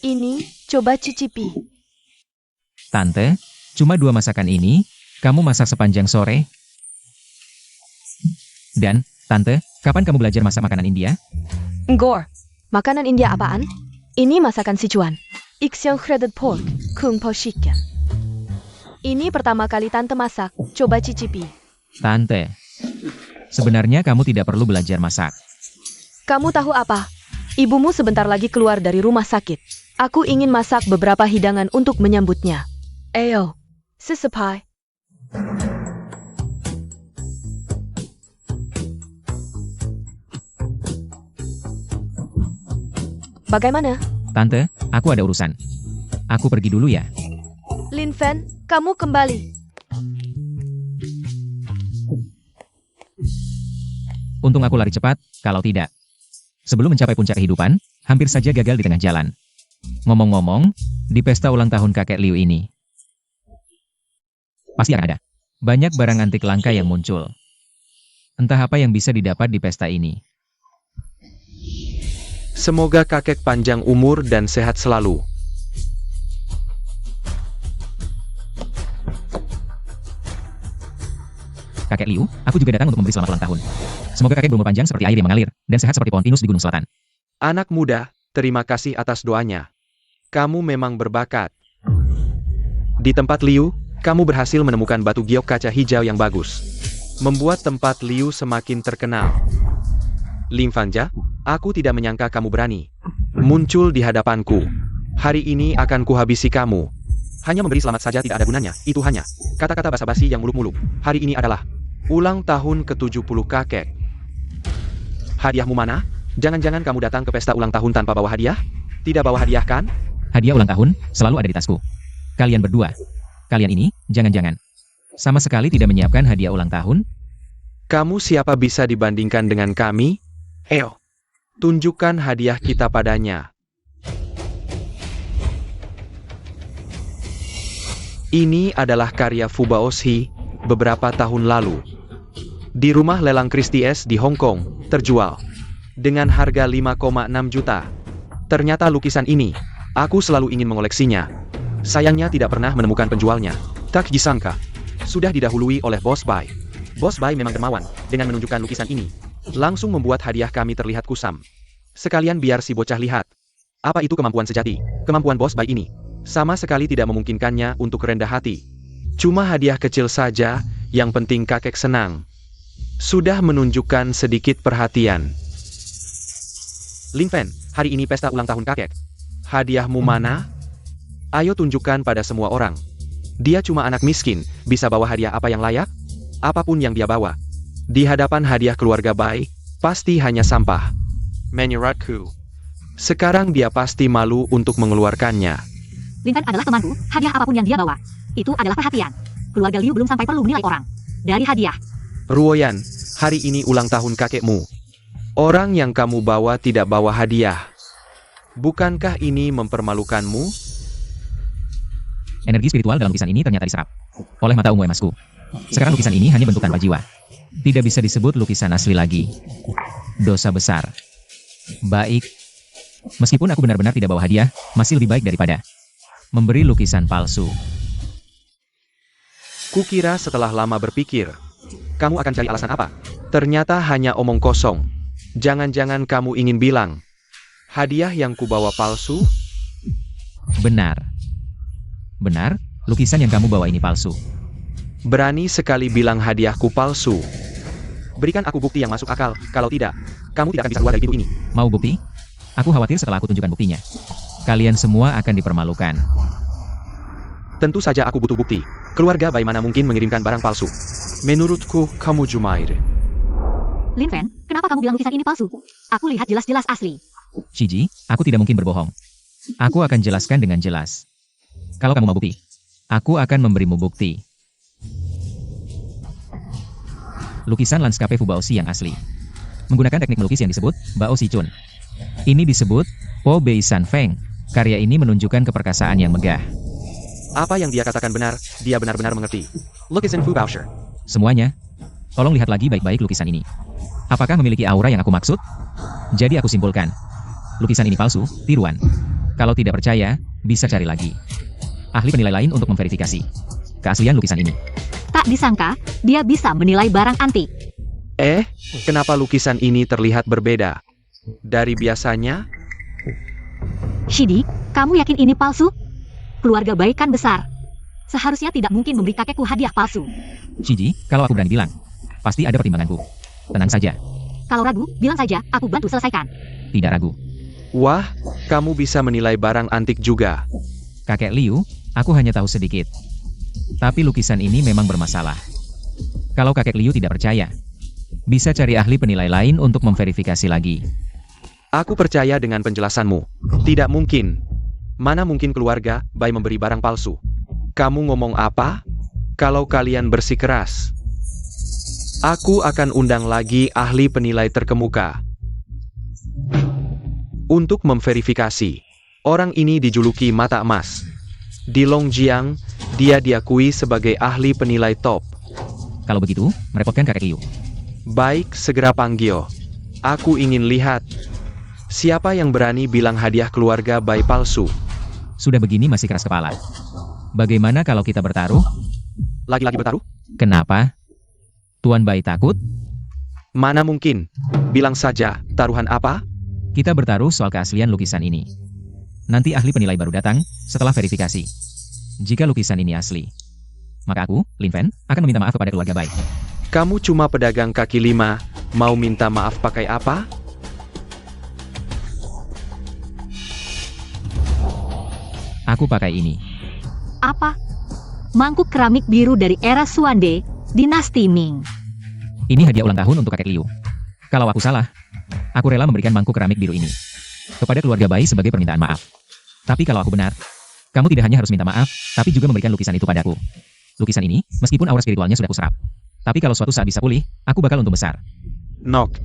Ini, coba cicipi. Tante, cuma 2 masakan ini, kamu masak sepanjang sore? Dan, Tante, kapan kamu belajar masak makanan India? Ngor. Makanan India apaan? Ini masakan Sichuan. Ixiang shredded pork, kung pao chicken. Ini pertama kali tante masak, coba cicipi. Tante, sebenarnya kamu tidak perlu belajar masak. Kamu tahu apa? Ibumu sebentar lagi keluar dari rumah sakit. Aku ingin masak beberapa hidangan untuk menyambutnya. Ayo, sesepai. Bagaimana? Tante, aku ada urusan. Aku pergi dulu ya. Lin Fen, kamu kembali. Untung aku lari cepat, kalau tidak. Sebelum mencapai puncak kehidupan, hampir saja gagal di tengah jalan. Ngomong-ngomong, di pesta ulang tahun kakek Liu ini, pasti akan ada banyak barang antik langka yang muncul. Entah apa yang bisa didapat di pesta ini. Semoga kakek panjang umur dan sehat selalu. Kakek Liu, aku juga datang untuk memberi selamat ulang tahun. Semoga kakek berumur panjang seperti air yang mengalir, dan sehat seperti pohon pinus di Gunung Selatan. Anak muda, terima kasih atas doanya. Kamu memang berbakat. Di tempat Liu, kamu berhasil menemukan batu giok kaca hijau yang bagus. membuat tempat Liu semakin terkenal. Ling Fangja, aku tidak menyangka kamu berani muncul di hadapanku. Hari ini akan kuhabisi kamu. Hanya memberi selamat saja tidak ada gunanya, itu hanya kata-kata basa-basi yang muluk-muluk. Hari ini adalah ulang tahun ke-70 kakek. Hadiahmu mana? Jangan-jangan kamu datang ke pesta ulang tahun tanpa bawa hadiah? Tidak bawa hadiah kan? Hadiah ulang tahun selalu ada di tasku. Kalian berdua. Kalian ini, jangan-jangan sama sekali tidak menyiapkan hadiah ulang tahun? Kamu siapa bisa dibandingkan dengan kami? Eo, tunjukkan hadiah kita padanya. Ini adalah karya Fubaoshi beberapa tahun lalu. Di rumah lelang Christie's di Hong Kong, terjual dengan harga 5,6 juta. Ternyata lukisan ini, aku selalu ingin mengoleksinya. Sayangnya tidak pernah menemukan penjualnya. Tak disangka, sudah didahului oleh Boss Bai. Boss Bai memang dermawan dengan menunjukkan lukisan ini. Langsung membuat hadiah kami terlihat kusam. Sekalian biar si bocah lihat. Apa itu kemampuan sejati? Kemampuan Boss Bai ini sama sekali tidak memungkinkannya untuk rendah hati. Cuma hadiah kecil saja, yang penting kakek senang. Sudah menunjukkan sedikit perhatian. Ling Fan, hari ini pesta ulang tahun kakek. Hadiahmu mana? Ayo tunjukkan pada semua orang. Dia cuma anak miskin, bisa bawa hadiah apa yang layak? Apapun yang dia bawa. Di hadapan hadiah keluarga Bai, pasti hanya sampah. Menurutku, sekarang dia pasti malu untuk mengeluarkannya. Lin Fan adalah temanku, hadiah apapun yang dia bawa. Itu adalah perhatian. Keluarga Liu belum sampai perlu menilai orang dari hadiah. Ruoyan, hari ini ulang tahun kakekmu. Orang yang kamu bawa tidak bawa hadiah. Bukankah ini mempermalukanmu? Energi spiritual dalam lukisan ini ternyata diserap oleh mata ungu emasku. Sekarang lukisan ini hanya bentuk tanpa jiwa. Tidak bisa disebut lukisan asli lagi. Dosa besar. Baik. Meskipun aku benar-benar tidak bawa hadiah, masih lebih baik daripada memberi lukisan palsu. Kukira setelah lama berpikir, kamu akan cari alasan apa? Ternyata hanya omong kosong. Jangan-jangan kamu ingin bilang, hadiah yang kubawa palsu? Benar. Benar, lukisan yang kamu bawa ini palsu. Berani sekali bilang hadiahku palsu. Berikan aku bukti yang masuk akal, kalau tidak, kamu tidak akan bisa keluar dari pintu ini. Mau bukti? Aku khawatir setelah aku tunjukkan buktinya, kalian semua akan dipermalukan. Tentu saja aku butuh bukti. Keluarga Bai mana mungkin mengirimkan barang palsu? Menurutku, kamu Jumair. Lin Fan, kenapa kamu bilang lukisan ini palsu? Aku lihat jelas-jelas asli. Shiji, aku tidak mungkin berbohong. Aku akan jelaskan dengan jelas. Kalau kamu mau bukti, aku akan memberimu bukti. Lukisan lanskape Fubaoshi yang asli menggunakan teknik melukis yang disebut Bao Si Chun. Ini disebut Po Bei San Feng. Karya ini menunjukkan keperkasaan yang megah. Apa yang dia katakan benar, dia benar-benar mengerti. Lukisan Fubaoshi. Semuanya, tolong lihat lagi baik-baik lukisan ini. Apakah memiliki aura yang aku maksud? Jadi aku simpulkan, lukisan ini palsu, tiruan. Kalau tidak percaya, bisa cari lagi ahli penilai lain untuk memverifikasi keaslian lukisan ini. Tak disangka, dia bisa menilai barang antik. Kenapa lukisan ini terlihat berbeda dari biasanya? Shidi, kamu yakin ini palsu? Keluarga Bai kan besar. Seharusnya tidak mungkin memberi kakekku hadiah palsu. Shiji, kalau aku berani bilang, pasti ada pertimbanganku. Tenang saja. Kalau ragu, bilang saja, aku bantu selesaikan. Tidak ragu. Wah, kamu bisa menilai barang antik juga. Kakek Liu, aku hanya tahu sedikit. Tapi lukisan ini memang bermasalah. Kalau kakek Liu tidak percaya, bisa cari ahli penilai lain untuk memverifikasi lagi. Aku percaya dengan penjelasanmu. Tidak mungkin. Mana mungkin keluarga Bai memberi barang palsu? Kamu ngomong apa? Kalau kalian bersikeras, aku akan undang lagi ahli penilai terkemuka untuk memverifikasi. Orang ini dijuluki mata emas. Di Longjiang, dia diakui sebagai ahli penilai top. Kalau begitu, merepotkan kakek Liu. Baik, segera panggil. Aku ingin lihat siapa yang berani bilang hadiah keluarga Bai palsu. Sudah begini masih keras kepala. Bagaimana kalau kita bertaruh? Lagi-lagi bertaruh? Kenapa? Tuan Bai takut? Mana mungkin. Bilang saja, taruhan apa? Kita bertaruh soal keaslian lukisan ini. Nanti ahli penilai baru datang setelah verifikasi. Jika lukisan ini asli, maka aku, Lin Fan, akan meminta maaf kepada keluarga Bai. Kamu cuma pedagang kaki lima, mau minta maaf pakai apa? Aku pakai ini. Apa? Mangkuk keramik biru dari era Xuande, dinasti Ming. Ini hadiah ulang tahun untuk kakek Liu. Kalau aku salah, aku rela memberikan mangkuk keramik biru ini kepada keluarga Bai sebagai permintaan maaf. Tapi kalau aku benar, kamu tidak hanya harus minta maaf, tapi juga memberikan lukisan itu padaku. Lukisan ini, meskipun aura spiritualnya sudah kuserap, tapi kalau suatu saat bisa pulih, aku bakal untung besar. Nok,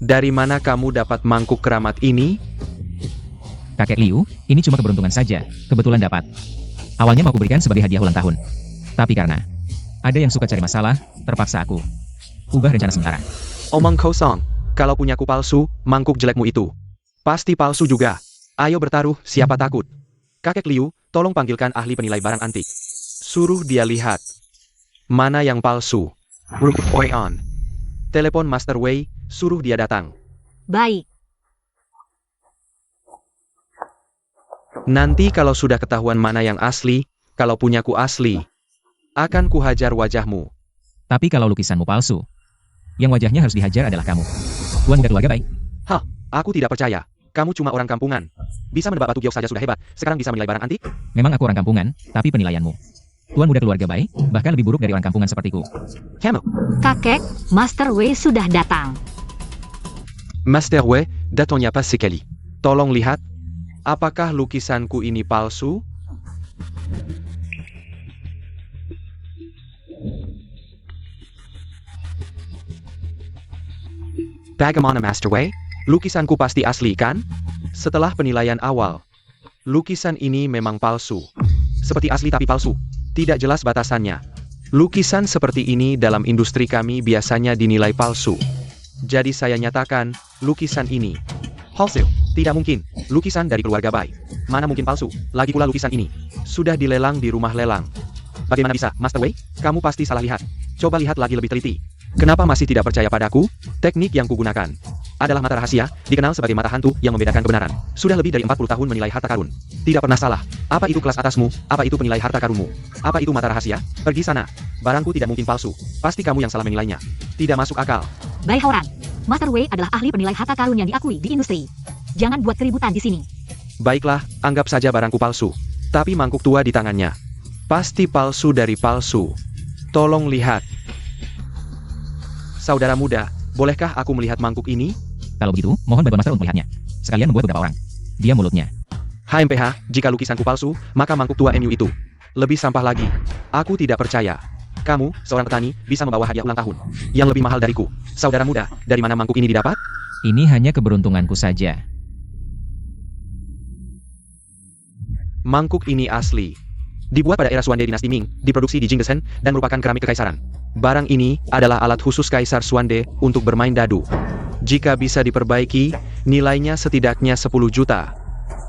dari mana kamu dapat mangkuk keramat ini? Kakek Liu, ini cuma keberuntungan saja, kebetulan dapat. Awalnya mau kuberikan sebagai hadiah ulang tahun. Tapi karena ada yang suka cari masalah, terpaksa aku ubah rencana sementara. Omong kosong, kalau punyaku palsu, mangkuk jelekmu itu pasti palsu juga. Ayo bertaruh, siapa takut? Kakek Liu, tolong panggilkan ahli penilai barang antik. Suruh dia lihat mana yang palsu. Wei on. Telepon Master Wei, suruh dia datang. Baik. Nanti kalau sudah ketahuan mana yang asli, kalau punyaku asli, akan kuhajar wajahmu. Tapi kalau lukisanmu palsu, yang wajahnya harus dihajar adalah kamu. Tuan muda keluarga Bai. Hah, aku tidak percaya. Kamu cuma orang kampungan. Bisa menebak batu giok saja sudah hebat, sekarang bisa menilai barang antik? Memang aku orang kampungan, tapi penilaianmu. Tuan muda keluarga Bai, bahkan lebih buruk dari orang kampungan sepertiku. Kamu, Kakek, Master Wei sudah datang. Master Wei, datangnya pas sekali. Tolong lihat, apakah lukisanku ini palsu? Bagaimana Master Wei? Lukisanku pasti asli kan? Setelah penilaian awal, lukisan ini memang palsu. Seperti asli tapi palsu. Tidak jelas batasannya. Lukisan seperti ini dalam industri kami biasanya dinilai palsu. Jadi saya nyatakan, lukisan ini palsu. Tidak mungkin. Lukisan dari keluarga Bai. Mana mungkin palsu? Lagi pula lukisan ini sudah dilelang di rumah lelang. Bagaimana bisa, Master Wei? Kamu pasti salah lihat. Coba lihat lagi lebih teliti. Kenapa masih tidak percaya padaku? Teknik yang kugunakan adalah mata rahasia, dikenal sebagai mata hantu yang membedakan kebenaran. Sudah lebih dari 40 tahun menilai harta karun. Tidak pernah salah. Apa itu kelas atasmu? Apa itu penilai harta karunmu? Apa itu mata rahasia? Pergi sana. Barangku tidak mungkin palsu. Pasti kamu yang salah menilainya. Tidak masuk akal. Bai Haoran, Master Wei adalah ahli penilai harta karun yang diakui di industri. Jangan buat keributan di sini. Baiklah, anggap saja barangku palsu. Tapi mangkuk tua di tangannya pasti palsu dari palsu. Tolong lihat. Saudara muda, bolehkah aku melihat mangkuk ini? Kalau begitu, mohon bantuan Master untuk melihatnya. Sekalian membuat beberapa orang. Dia mulutnya. HMPH, jika lukisanku palsu, maka mangkuk tua MU itu lebih sampah lagi. Aku tidak percaya. Kamu, seorang petani, bisa membawa hadiah ulang tahun yang lebih mahal dariku. Saudara muda, dari mana mangkuk ini didapat? Ini hanya keberuntunganku saja. Mangkuk ini asli. Dibuat pada era Xuande dinasti Ming, diproduksi di Jingdesen, dan merupakan keramik kekaisaran. Barang ini adalah alat khusus Kaisar Xuande untuk bermain dadu. Jika bisa diperbaiki, nilainya setidaknya 10 juta.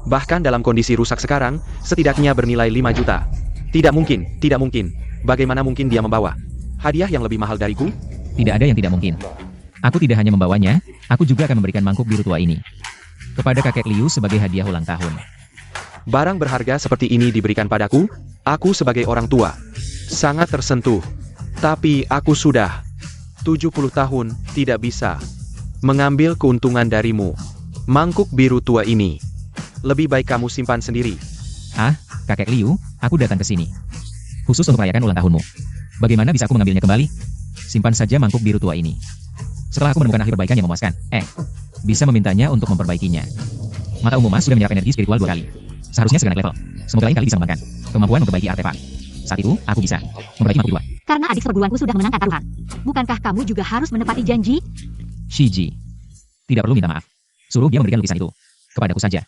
Bahkan dalam kondisi rusak sekarang, setidaknya bernilai 5 juta. Tidak mungkin, tidak mungkin. Bagaimana mungkin dia membawa hadiah yang lebih mahal dariku? Tidak ada yang tidak mungkin. Aku tidak hanya membawanya, aku juga akan memberikan mangkuk biru tua ini kepada kakek Liu sebagai hadiah ulang tahun. Barang berharga seperti ini diberikan padaku? Aku sebagai orang tua sangat tersentuh. Tapi aku sudah 70 tahun tidak bisa mengambil keuntungan darimu. Mangkuk biru tua ini lebih baik kamu simpan sendiri. Ah, kakek Liu, aku datang ke sini khusus untuk merayakan ulang tahunmu. Bagaimana bisa aku mengambilnya kembali? Simpan saja mangkuk biru tua ini. Setelah aku menemukan ahli perbaikan yang memuaskan, bisa memintanya untuk memperbaikinya. Mata ungu emas sudah menyerap energi spiritual 2 kali. Seharusnya segera naik level. Semoga lain kali bisa mengembangkan kemampuan memperbaiki artefak. Saat itu, aku bisa memperbaiki mangkuk 2. Karena adik seperguruanku sudah memenangkan taruhan. Bukankah kamu juga harus menepati janji? Shiji. Tidak perlu minta maaf. Suruh dia memberikan lukisan itu kepadaku saja.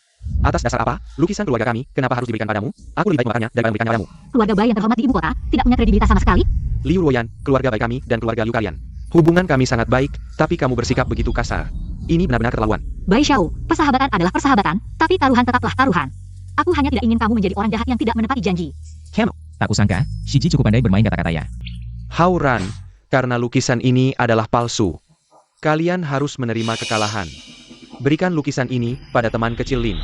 Atas dasar apa? Lukisan keluarga kami, kenapa harus diberikan padamu? Aku lebih baik memakannya daripada memberikannya padamu. Keluarga Bai yang terhormat di ibu kota tidak punya kredibilitas sama sekali. Liu Luoyan, keluarga baik kami, dan keluarga Liu kalian. Hubungan kami sangat baik, tapi kamu bersikap begitu kasar. Ini benar-benar keterlaluan. Bai Xiao, persahabatan adalah persahabatan, tapi taruhan tetaplah taruhan. Aku hanya tidak ingin kamu menjadi orang jahat yang tidak menepati janji. Kamu, Tak kusangka, Shiji cukup pandai bermain kata-kata ya. Hauran, karena lukisan ini adalah palsu. Kalian harus menerima kekalahan. Berikan lukisan ini pada teman kecil Lin.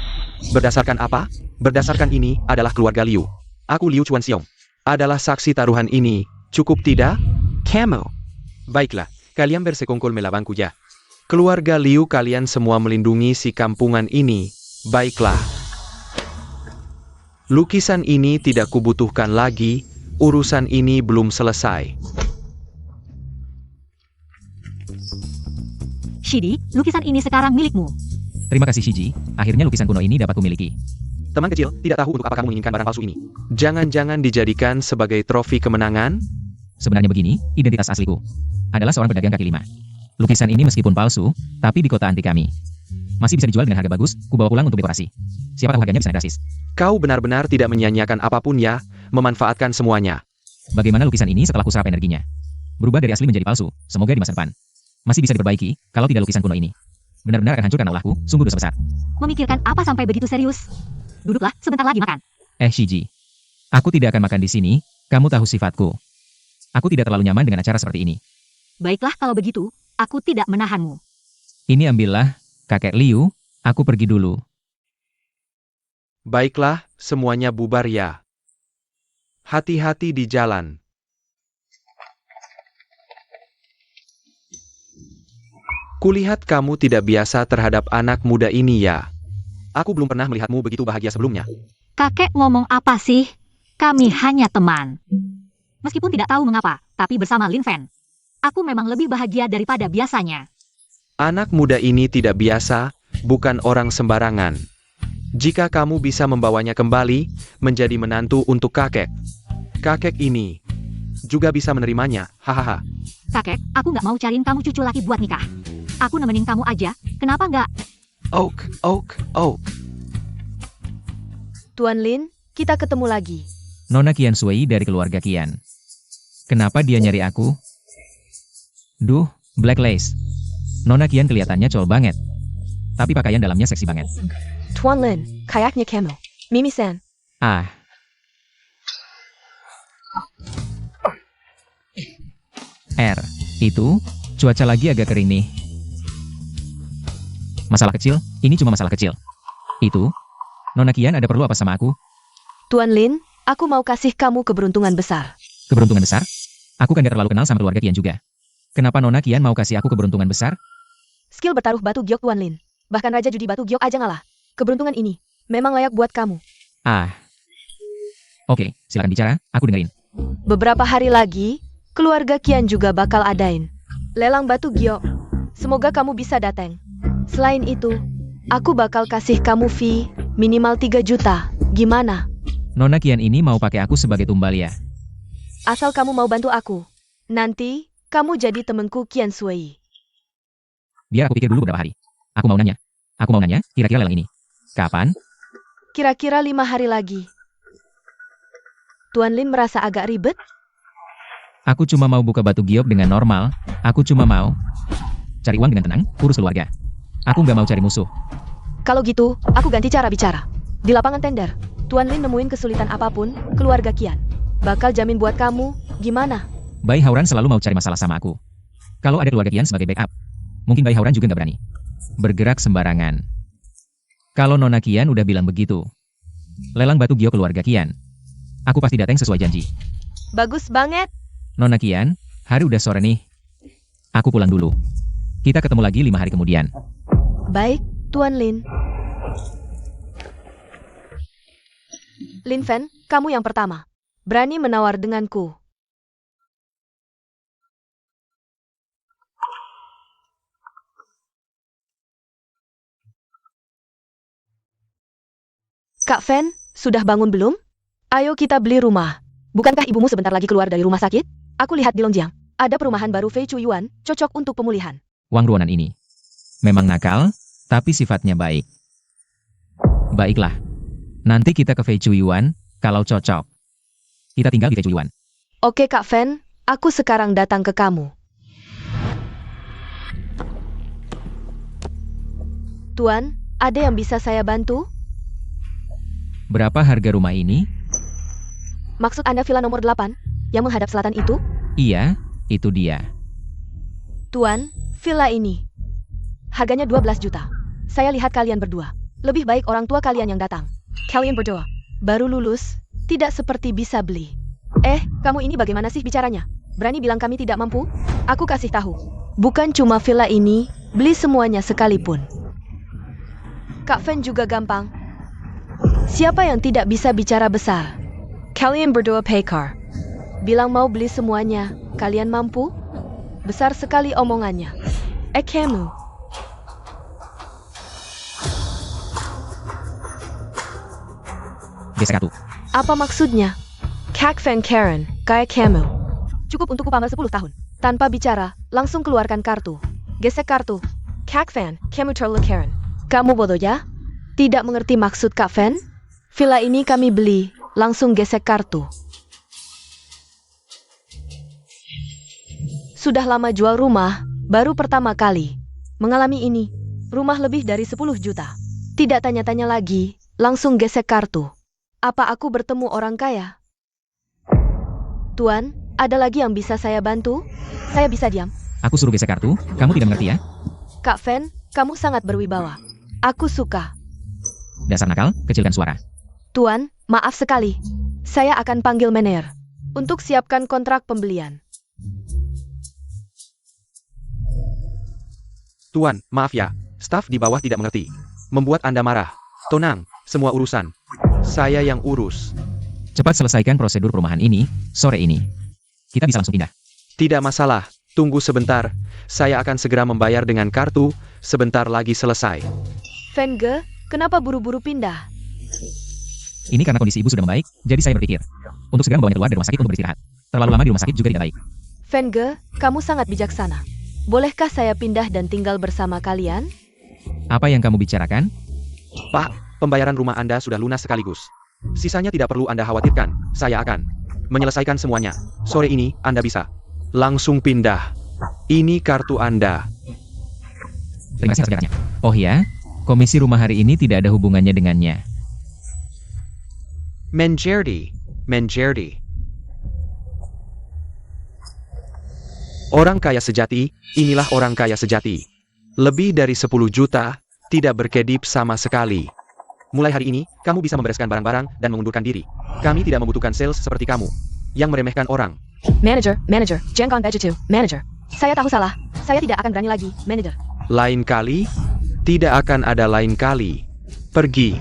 Berdasarkan apa? Berdasarkan ini adalah keluarga Liu. Aku Liu Chuanxiong adalah saksi taruhan ini. Cukup tidak? Kamu Baiklah, kalian bersekongkol melawanku ya. Keluarga Liu, kalian semua melindungi si kampungan ini. Baiklah. Lukisan ini tidak kubutuhkan lagi, urusan ini belum selesai. Shidi, lukisan ini sekarang milikmu. Terima kasih Shiji, akhirnya lukisan kuno ini dapat kumiliki. Teman kecil, tidak tahu untuk apa kamu menginginkan barang palsu ini. Jangan-jangan dijadikan sebagai trofi kemenangan? Sebenarnya begini, identitas asliku adalah seorang pedagang kaki lima. Lukisan ini meskipun palsu, tapi di kota antik kami masih bisa dijual dengan harga bagus, kubawa pulang untuk dekorasi. Siapa tahu harganya bisa naik drastis. Kau benar-benar tidak menyia-nyiakan apapun ya, memanfaatkan semuanya. Bagaimana lukisan ini setelah kuserap energinya? Berubah dari asli menjadi palsu, semoga di masa depan masih bisa diperbaiki, kalau tidak lukisan kuno ini benar-benar akan hancur karena ulahku, sungguh dosa besar. Memikirkan apa sampai begitu serius? Duduklah, sebentar lagi makan. Shiji, aku tidak akan makan di sini, kamu tahu sifatku. Aku tidak terlalu nyaman dengan acara seperti ini. Baiklah kalau begitu, aku tidak menahanmu. Ini ambillah, kakek Liu, aku pergi dulu. Baiklah, semuanya bubar ya. Hati-hati di jalan. Kulihat kamu tidak biasa terhadap anak muda ini ya. Aku belum pernah melihatmu begitu bahagia sebelumnya. Kakek ngomong apa sih? Kami hanya teman. Meskipun tidak tahu mengapa, tapi bersama Lin Fen, aku memang lebih bahagia daripada biasanya. Anak muda ini tidak biasa, bukan orang sembarangan. Jika kamu bisa membawanya kembali, menjadi menantu untuk kakek. Kakek ini juga bisa menerimanya, hahaha. Kakek, aku nggak mau cariin kamu cucu laki buat nikah. Aku nemenin kamu aja, kenapa nggak? Oak. Tuan Lin, kita ketemu lagi. Nona Qian Sui dari keluarga Qian. Kenapa dia nyari aku? Duh, Black Lace. Nona Qian kelihatannya col banget. Tapi pakaian dalamnya seksi banget. Tuan Lin, kayaknya kamu. Mimi-san. Ah. Itu, cuaca lagi agak kering nih. Masalah kecil, ini cuma masalah kecil. Itu, Nona Qian ada perlu apa sama aku? Tuan Lin, aku mau kasih kamu keberuntungan besar. Keberuntungan besar? Aku kan gak terlalu kenal sama keluarga Qian juga. Kenapa Nona Qian mau kasih aku keberuntungan besar? Skill bertaruh batu giok Tuan Lin. Bahkan Raja Judi Batu Giok aja ngalah. Keberuntungan ini memang layak buat kamu. Oke, silakan bicara, aku dengerin. Beberapa hari lagi, keluarga Qian juga bakal adain lelang batu giok. Semoga kamu bisa datang. Selain itu, aku bakal kasih kamu fee minimal 3 juta. Gimana? Nona Qian ini mau pakai aku sebagai tumbal ya? Asal kamu mau bantu aku. Nanti, kamu jadi temenku Qian Sui. Biar aku pikir dulu beberapa hari. Aku mau nanya, kira-kira lelang ini kapan? Kira-kira 5 hari lagi. Tuan Lin merasa agak ribet? Aku cuma mau buka batu giok dengan normal. Aku cuma mau cari uang dengan tenang, urus keluarga. Aku nggak mau cari musuh. Kalau gitu, aku ganti cara bicara. Di lapangan tender, Tuan Lin nemuin kesulitan apapun, keluarga Qian bakal jamin buat kamu, gimana? Bai Hauran selalu mau cari masalah sama aku. Kalau ada keluarga Qian sebagai backup, mungkin Bai Hauran juga nggak berani bergerak sembarangan. Kalau Nona Qian udah bilang begitu, lelang batu giok keluarga Qian, aku pasti datang sesuai janji. Bagus banget. Nona Qian, hari udah sore nih. Aku pulang dulu. Kita ketemu lagi 5 hari kemudian. Baik, Tuan Lin. Lin Fen, kamu yang pertama. Berani menawar denganku. Kak Fen, sudah bangun belum? Ayo kita beli rumah. Bukankah ibumu sebentar lagi keluar dari rumah sakit? Aku lihat di Longjiang, ada perumahan baru Fei Chuyuan, cocok untuk pemulihan. Wang Ruonan ini memang nakal, tapi sifatnya baik. Baiklah. Nanti kita ke Fei Chuyuan, kalau cocok. Kita tinggal di Fei Chuyuan. Oke Kak Fen, aku sekarang datang ke kamu. Tuan, ada yang bisa saya bantu? Berapa harga rumah ini? Maksud Anda villa nomor 8, yang menghadap selatan itu? Iya, itu dia. Tuan, villa ini. Harganya 12 juta. Saya lihat kalian berdua. Lebih baik orang tua kalian yang datang. Kalian berdua baru lulus, tidak seperti bisa beli. Kamu ini bagaimana sih bicaranya? Berani bilang kami tidak mampu? Aku kasih tahu. Bukan cuma villa ini, beli semuanya sekalipun. Kak Fan juga gampang. Siapa yang tidak bisa bicara besar? Kalian berdua pekar. Bilang mau beli semuanya, kalian mampu? Besar sekali omongannya. Kamu. Gesek kartu. Apa maksudnya? Kak Fan Karen, kayak kamu. Cukup untuk pamer 10 tahun. Tanpa bicara, langsung keluarkan kartu. Gesek kartu. Kak Fan, kamu terlalu Karen. Kamu bodoh ya? Tidak mengerti maksud Kak Fan? Villa ini kami beli, langsung gesek kartu. Sudah lama jual rumah, baru pertama kali mengalami ini. Rumah lebih dari 10 juta. Tidak tanya-tanya lagi, langsung gesek kartu. Apa aku bertemu orang kaya? Tuan, ada lagi yang bisa saya bantu? Saya bisa diam. Aku suruh gesek kartu, kamu tidak mengerti ya? Kak Fan, kamu sangat berwibawa. Aku suka. Dasar nakal, kecilkan suara. Tuan, maaf sekali. Saya akan panggil manajer untuk siapkan kontrak pembelian. Tuan, maaf ya, staf di bawah tidak mengerti. Membuat Anda marah. Tenang, semua urusan saya yang urus. Cepat selesaikan prosedur perumahan ini, sore ini. Kita bisa langsung pindah. Tidak masalah, tunggu sebentar. Saya akan segera membayar dengan kartu, sebentar lagi selesai. Fenge, kenapa buru-buru pindah? Ini karena kondisi ibu sudah membaik, jadi saya berpikir untuk segera membawanya keluar dari rumah sakit untuk beristirahat. Terlalu lama di rumah sakit juga tidak baik. Fenge, kamu sangat bijaksana. Bolehkah saya pindah dan tinggal bersama kalian? Apa yang kamu bicarakan? Pak, pembayaran rumah Anda sudah lunas sekaligus. Sisanya tidak perlu Anda khawatirkan, saya akan menyelesaikan semuanya. Sore ini, Anda bisa langsung pindah. Ini kartu Anda. Terima kasih atas jaraknya. Oh ya, komisi rumah hari ini tidak ada hubungannya dengannya. Menjadi. Orang kaya sejati, inilah orang kaya sejati. Lebih dari 10 juta, tidak berkedip sama sekali. Mulai hari ini, kamu bisa membereskan barang-barang dan mengundurkan diri. Kami tidak membutuhkan sales seperti kamu, yang meremehkan orang. Manager, jangan begitu, manager. Saya tahu salah, saya tidak akan berani lagi, manager. Lain kali, tidak akan ada lain kali. Pergi.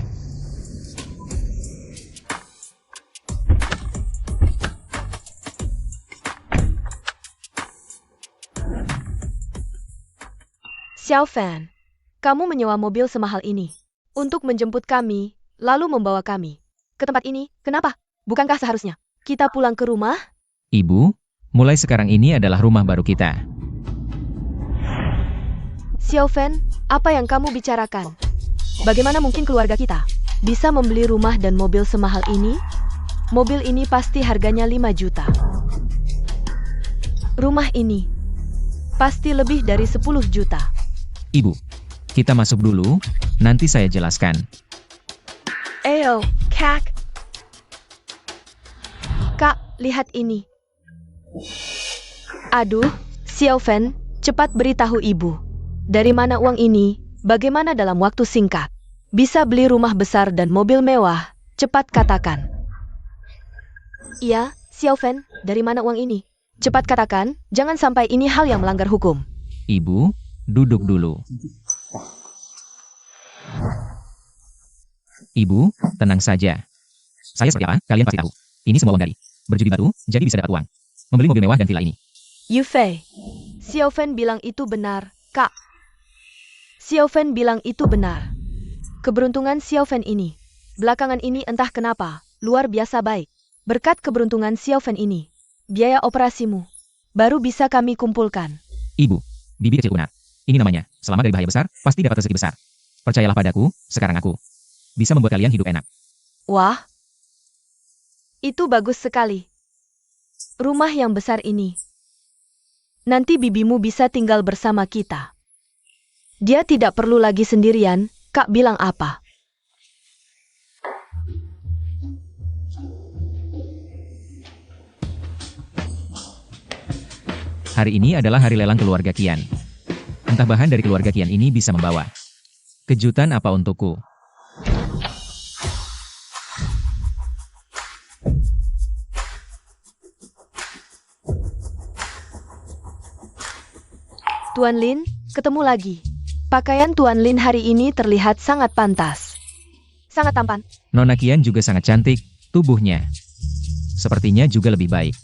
Xiao Fan, kamu menyewa mobil semahal ini untuk menjemput kami, lalu membawa kami ke tempat ini. Kenapa? Bukankah seharusnya kita pulang ke rumah? Ibu, mulai sekarang ini adalah rumah baru kita. Xiao Fan, apa yang kamu bicarakan? Bagaimana mungkin keluarga kita bisa membeli rumah dan mobil semahal ini? Mobil ini pasti harganya 5 juta. Rumah ini pasti lebih dari 10 juta. Ibu, kita masuk dulu, nanti saya jelaskan. Eyo, Kak. Kak, lihat ini. Aduh, Xiao Fan, cepat beritahu ibu. Dari mana uang ini? Bagaimana dalam waktu singkat bisa beli rumah besar dan mobil mewah? Cepat katakan. Iya, Xiao Fan, dari mana uang ini? Cepat katakan, jangan sampai ini hal yang melanggar hukum. Ibu, duduk dulu. Ibu, tenang saja. Saya seperti apa, kalian pasti tahu. Ini semua uang dari berjudi batu, jadi bisa dapat uang. Membeli mobil mewah dan villa ini. Yufei, Xiao Fan bilang itu benar, Kak. Xiao Fan bilang itu benar. Keberuntungan Xiao Fan ini, belakangan ini entah kenapa, luar biasa baik. Berkat keberuntungan Xiao Fan ini, biaya operasimu baru bisa kami kumpulkan. Ibu, bibi kecil unat. Ini namanya, selama dari bahaya besar, pasti dapat rezeki besar. Percayalah padaku, sekarang aku bisa membuat kalian hidup enak. Wah, itu bagus sekali. Rumah yang besar ini. Nanti bibimu bisa tinggal bersama kita. Dia tidak perlu lagi sendirian, Kak bilang apa? Hari ini adalah hari lelang keluarga Kian. Entah bahan dari keluarga Kian ini bisa membawa kejutan apa untukku. Tuan Lin, ketemu lagi. Pakaian Tuan Lin hari ini terlihat sangat pantas. Sangat tampan. Nona Qian juga sangat cantik, tubuhnya. Sepertinya juga lebih baik.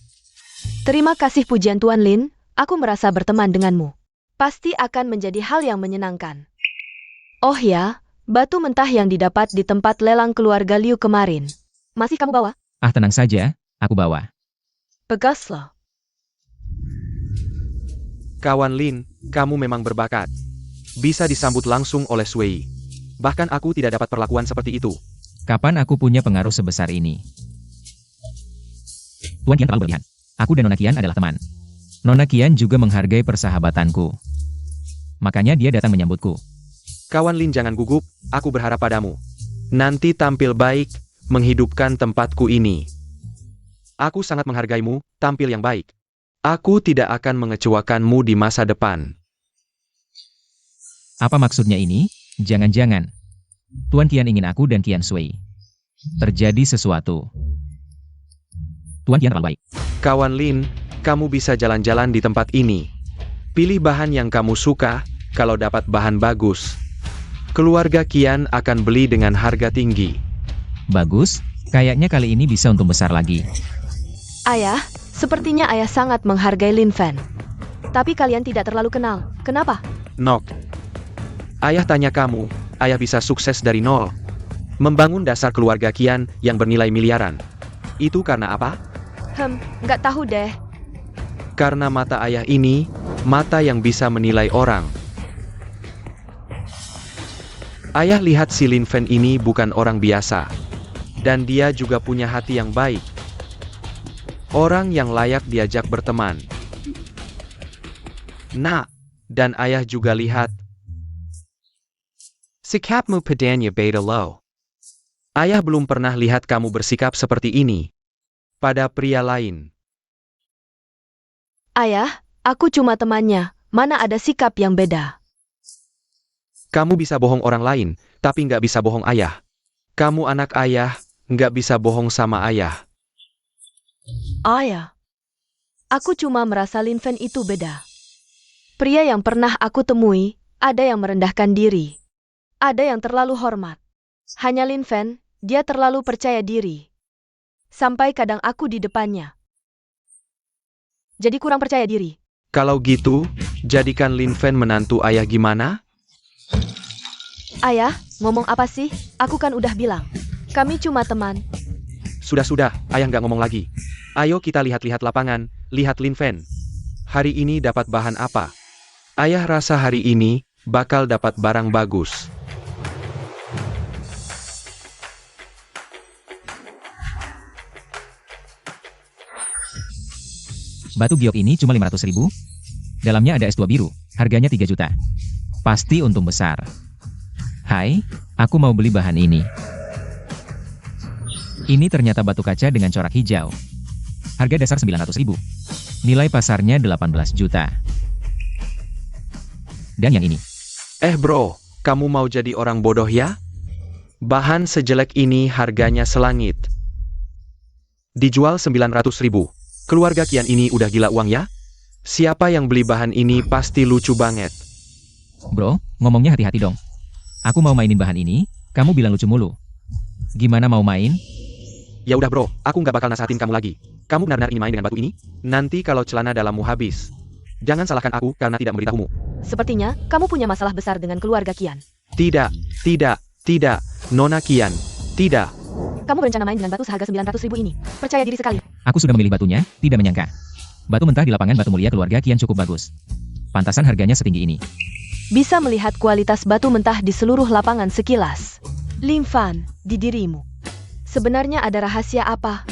Terima kasih pujian Tuan Lin, aku merasa berteman denganmu. Pasti akan menjadi hal yang menyenangkan. Oh ya, batu mentah yang didapat di tempat lelang keluarga Liu kemarin. Masih kamu bawa? Ah, tenang saja, aku bawa. Baguslah. Kawan Lin, kamu memang berbakat. Bisa disambut langsung oleh Sui. Bahkan aku tidak dapat perlakuan seperti itu. Kapan aku punya pengaruh sebesar ini? Tuan Qian terlalu berlebihan. Aku dan Nona Qian adalah teman. Nona Qian juga menghargai persahabatanku. Makanya dia datang menyambutku. Kawan Lin jangan gugup, aku berharap padamu. Nanti tampil baik, menghidupkan tempatku ini. Aku sangat menghargaimu, tampil yang baik. Aku tidak akan mengecewakanmu di masa depan. Apa maksudnya ini? Jangan-jangan Tuan Qian ingin aku dan Qian Sui terjadi sesuatu. Tuan Qian terlalu baik. Kawan Lin, kamu bisa jalan-jalan di tempat ini. Pilih bahan yang kamu suka, kalau dapat bahan bagus. Keluarga Qian akan beli dengan harga tinggi. Bagus, kayaknya kali ini bisa untung besar lagi. Ayah, sepertinya ayah sangat menghargai Lin Fan. Tapi kalian tidak terlalu kenal. Kenapa? Nok. Ayah tanya kamu, ayah bisa sukses dari nol. Membangun dasar keluarga Qian yang bernilai miliaran. Itu karena apa? Nggak tahu deh. Karena mata ayah ini, mata yang bisa menilai orang. Ayah lihat si Lin Fan ini bukan orang biasa. Dan dia juga punya hati yang baik. Orang yang layak diajak berteman. Nah, dan ayah juga lihat. Sikapmu padanya beda low. Ayah belum pernah lihat kamu bersikap seperti ini. Pada pria lain. Ayah, aku cuma temannya. Mana ada sikap yang beda. Kamu bisa bohong orang lain, tapi nggak bisa bohong ayah. Kamu anak ayah, nggak bisa bohong sama ayah. Ayah, aku cuma merasa Lin Fan itu beda. Pria yang pernah aku temui, ada yang merendahkan diri. Ada yang terlalu hormat. Hanya Lin Fan, dia terlalu percaya diri. Sampai kadang aku di depannya. Jadi kurang percaya diri. Kalau gitu, jadikan Lin Fan menantu ayah gimana? Ayah, ngomong apa sih? Aku kan udah bilang. Kami cuma teman. Sudah, ayah nggak ngomong lagi. Ayo kita lihat-lihat lapangan, lihat Lin Fan. Hari ini dapat bahan apa? Ayah rasa hari ini bakal dapat barang bagus. Batu giok ini cuma 500.000. Dalamnya ada S2 biru, harganya 3 juta. Pasti untung besar. Hai, aku mau beli bahan ini. Ini ternyata batu kaca dengan corak hijau. Harga dasar 900.000. Nilai pasarnya 18 juta. Dan yang ini. Bro, kamu mau jadi orang bodoh ya? Bahan sejelek ini harganya selangit. Dijual 900.000. Keluarga Qian ini udah gila uang ya? Siapa yang beli bahan ini pasti lucu banget. Bro, ngomongnya hati-hati dong. Aku mau mainin bahan ini, kamu bilang lucu mulu. Gimana mau main? Ya udah bro, aku nggak bakal nasihatin kamu lagi. Kamu benar-benar ingin main dengan batu ini? Nanti kalau celana dalammu habis. Jangan salahkan aku karena tidak memberitahumu. Sepertinya, kamu punya masalah besar dengan keluarga Qian. Tidak, Nona Qian, tidak. Kamu berencana main dengan batu seharga 900.000 ini. Percaya diri sekali. Aku sudah memilih batunya, tidak menyangka. Batu mentah di lapangan batu mulia keluarga Qian cukup bagus. Pantasan harganya setinggi ini. Bisa melihat kualitas batu mentah di seluruh lapangan sekilas. Lin Fan, di dirimu. Sebenarnya ada rahasia apa?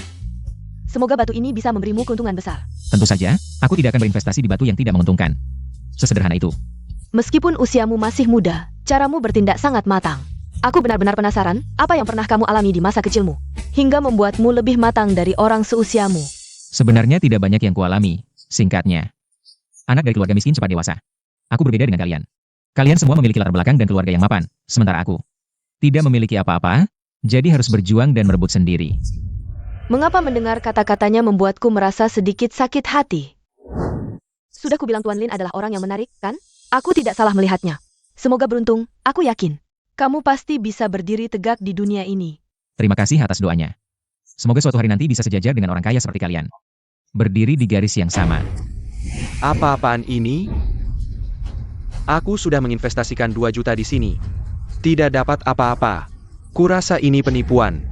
Semoga batu ini bisa memberimu keuntungan besar. Tentu saja, aku tidak akan berinvestasi di batu yang tidak menguntungkan. Sesederhana itu. Meskipun usiamu masih muda, caramu bertindak sangat matang. Aku benar-benar penasaran, apa yang pernah kamu alami di masa kecilmu, hingga membuatmu lebih matang dari orang seusiamu. Sebenarnya tidak banyak yang kualami, singkatnya. Anak dari keluarga miskin cepat dewasa. Aku berbeda dengan kalian. Kalian semua memiliki latar belakang dan keluarga yang mapan, sementara aku tidak memiliki apa-apa, jadi harus berjuang dan merebut sendiri. Mengapa mendengar kata-katanya membuatku merasa sedikit sakit hati? Sudah kubilang Tuan Lin adalah orang yang menarik, kan? Aku tidak salah melihatnya. Semoga beruntung, aku yakin. Kamu pasti bisa berdiri tegak di dunia ini. Terima kasih atas doanya. Semoga suatu hari nanti bisa sejajar dengan orang kaya seperti kalian. Berdiri di garis yang sama. Apa-apaan ini? Aku sudah menginvestasikan 2 juta di sini. Tidak dapat apa-apa. Kurasa ini penipuan.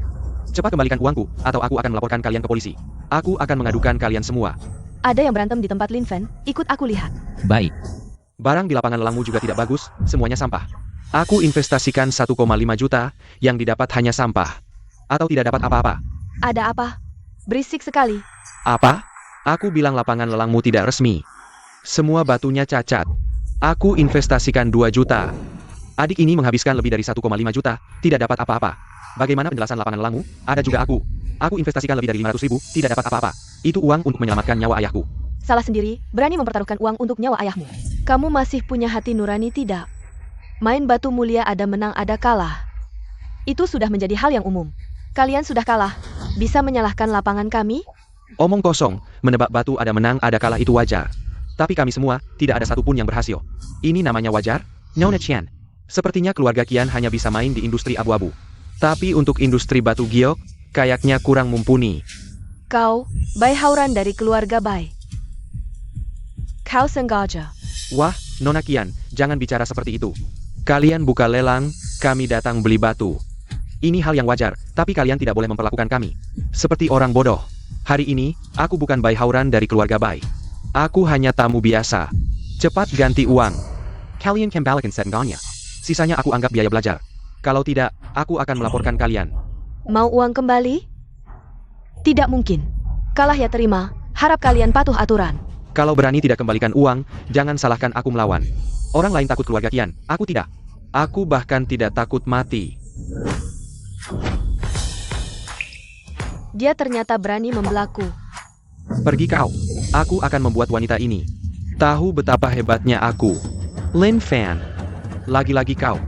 Cepat kembalikan uangku, atau aku akan melaporkan kalian ke polisi. Aku akan mengadukan kalian semua. Ada yang berantem di tempat Lin Fen, ikut aku lihat. Baik. Barang di lapangan lelangmu juga tidak bagus, semuanya sampah. Aku investasikan 1,5 juta, yang didapat hanya sampah. Atau tidak dapat apa-apa. Ada apa? Berisik sekali. Apa? Aku bilang lapangan lelangmu tidak resmi. Semua batunya cacat. Aku investasikan 2 juta. Adik ini menghabiskan lebih dari 1,5 juta, tidak dapat apa-apa. Bagaimana penjelasan lapangan lelangmu? Ada juga aku. Aku investasikan lebih dari 500 ribu, tidak dapat apa-apa. Itu uang untuk menyelamatkan nyawa ayahku. Salah sendiri, berani mempertaruhkan uang untuk nyawa ayahmu. Kamu masih punya hati nurani tidak? Main batu mulia ada menang ada kalah. Itu sudah menjadi hal yang umum. Kalian sudah kalah. Bisa menyalahkan lapangan kami? Omong kosong, menebak batu ada menang ada kalah itu wajar. Tapi kami semua, tidak ada satupun yang berhasil. Ini namanya wajar? Nona Qian. Sepertinya keluarga Qian hanya bisa main di industri abu-abu. Tapi untuk industri batu giok, kayaknya kurang mumpuni. Kau, Bai Hauran dari keluarga Bai. Kau sengaja. Wah, Nona Qian, jangan bicara seperti itu. Kalian buka lelang, kami datang beli batu. Ini hal yang wajar, tapi kalian tidak boleh memperlakukan kami seperti orang bodoh. Hari ini, aku bukan Bai Hauran dari keluarga Bai. Aku hanya tamu biasa. Cepat ganti uang. Kalian kembalikan setengahnya. Sisanya aku anggap biaya belajar. Kalau tidak, aku akan melaporkan kalian. Mau uang kembali? Tidak mungkin. Kalah ya terima, harap kalian patuh aturan. Kalau berani tidak kembalikan uang, jangan salahkan aku melawan. Orang lain takut keluarga Qian, aku tidak. Aku bahkan tidak takut mati. Dia ternyata berani membelaku. Pergi kau. Aku akan membuat wanita ini tahu betapa hebatnya aku. Lin Fan. Lagi-lagi kau.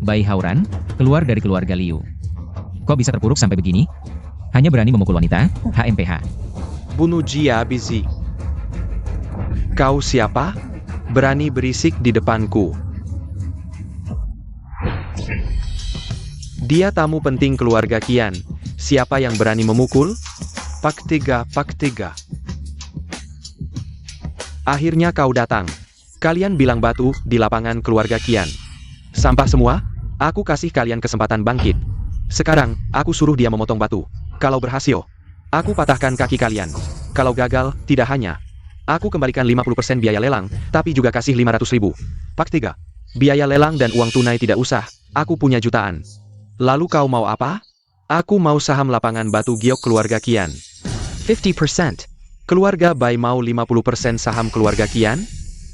Bai Hauran, keluar dari keluarga Liu. Kok bisa terpuruk sampai begini? Hanya berani memukul wanita, HMPH. Bunuh Jia Bizi. Kau siapa? Berani berisik di depanku. Dia tamu penting keluarga Qian. Siapa yang berani memukul? Pak 3, Pak 3. Akhirnya kau datang. Kalian bilang batu di lapangan keluarga Qian. Sampah semua? Aku kasih kalian kesempatan bangkit. Sekarang, aku suruh dia memotong batu. Kalau berhasil, aku patahkan kaki kalian. Kalau gagal, tidak hanya aku kembalikan 50% biaya lelang, tapi juga kasih 500 ribu. Pak 3. Biaya lelang dan uang tunai tidak usah. Aku punya jutaan. Lalu kau mau apa? Aku mau saham lapangan batu giok keluarga Qian. 50%. Keluarga Bai mau 50% saham keluarga Qian?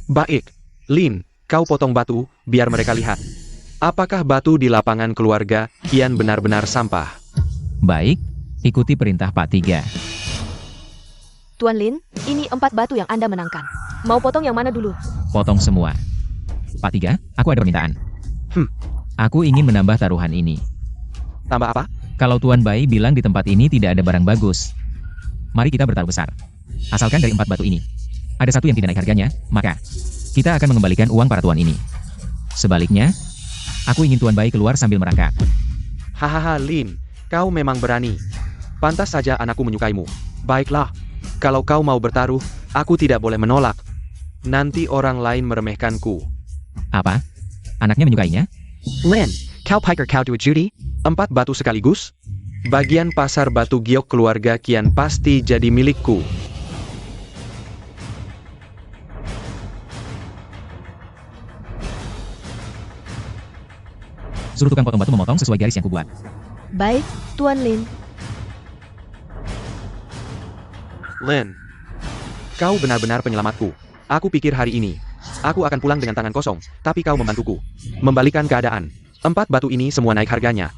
Baik. Lin, kau potong batu, biar mereka lihat. Apakah batu di lapangan keluarga Qian benar-benar sampah? Baik, ikuti perintah Pak 3. Tuan Lin, ini 4 batu yang Anda menangkan. Mau potong yang mana dulu? Potong semua. Pak 3, aku ada permintaan. Aku ingin menambah taruhan ini. Tambah apa? Kalau Tuan Bai bilang di tempat ini tidak ada barang bagus, mari kita bertaruh besar. Asalkan dari 4 batu ini ada satu yang tidak naik harganya, maka kita akan mengembalikan uang para tuan ini. Sebaliknya, aku ingin Tuan Bai keluar sambil merangkak. Hahaha Lin, kau memang berani. Pantas saja anakku menyukaimu. Baiklah, kalau kau mau bertaruh, aku tidak boleh menolak. Nanti orang lain meremehkanku. Apa? Anaknya menyukainya? Lin, kau pikir kau duit judi? 4 batu sekaligus? Bagian pasar batu giok keluarga Qian pasti jadi milikku. Suruh tukang potong batu memotong sesuai garis yang kubuat. Baik, Tuan Lin. Lin, kau benar-benar penyelamatku. Aku pikir hari ini aku akan pulang dengan tangan kosong, tapi kau membantuku membalikan keadaan. 4 batu ini semua naik harganya.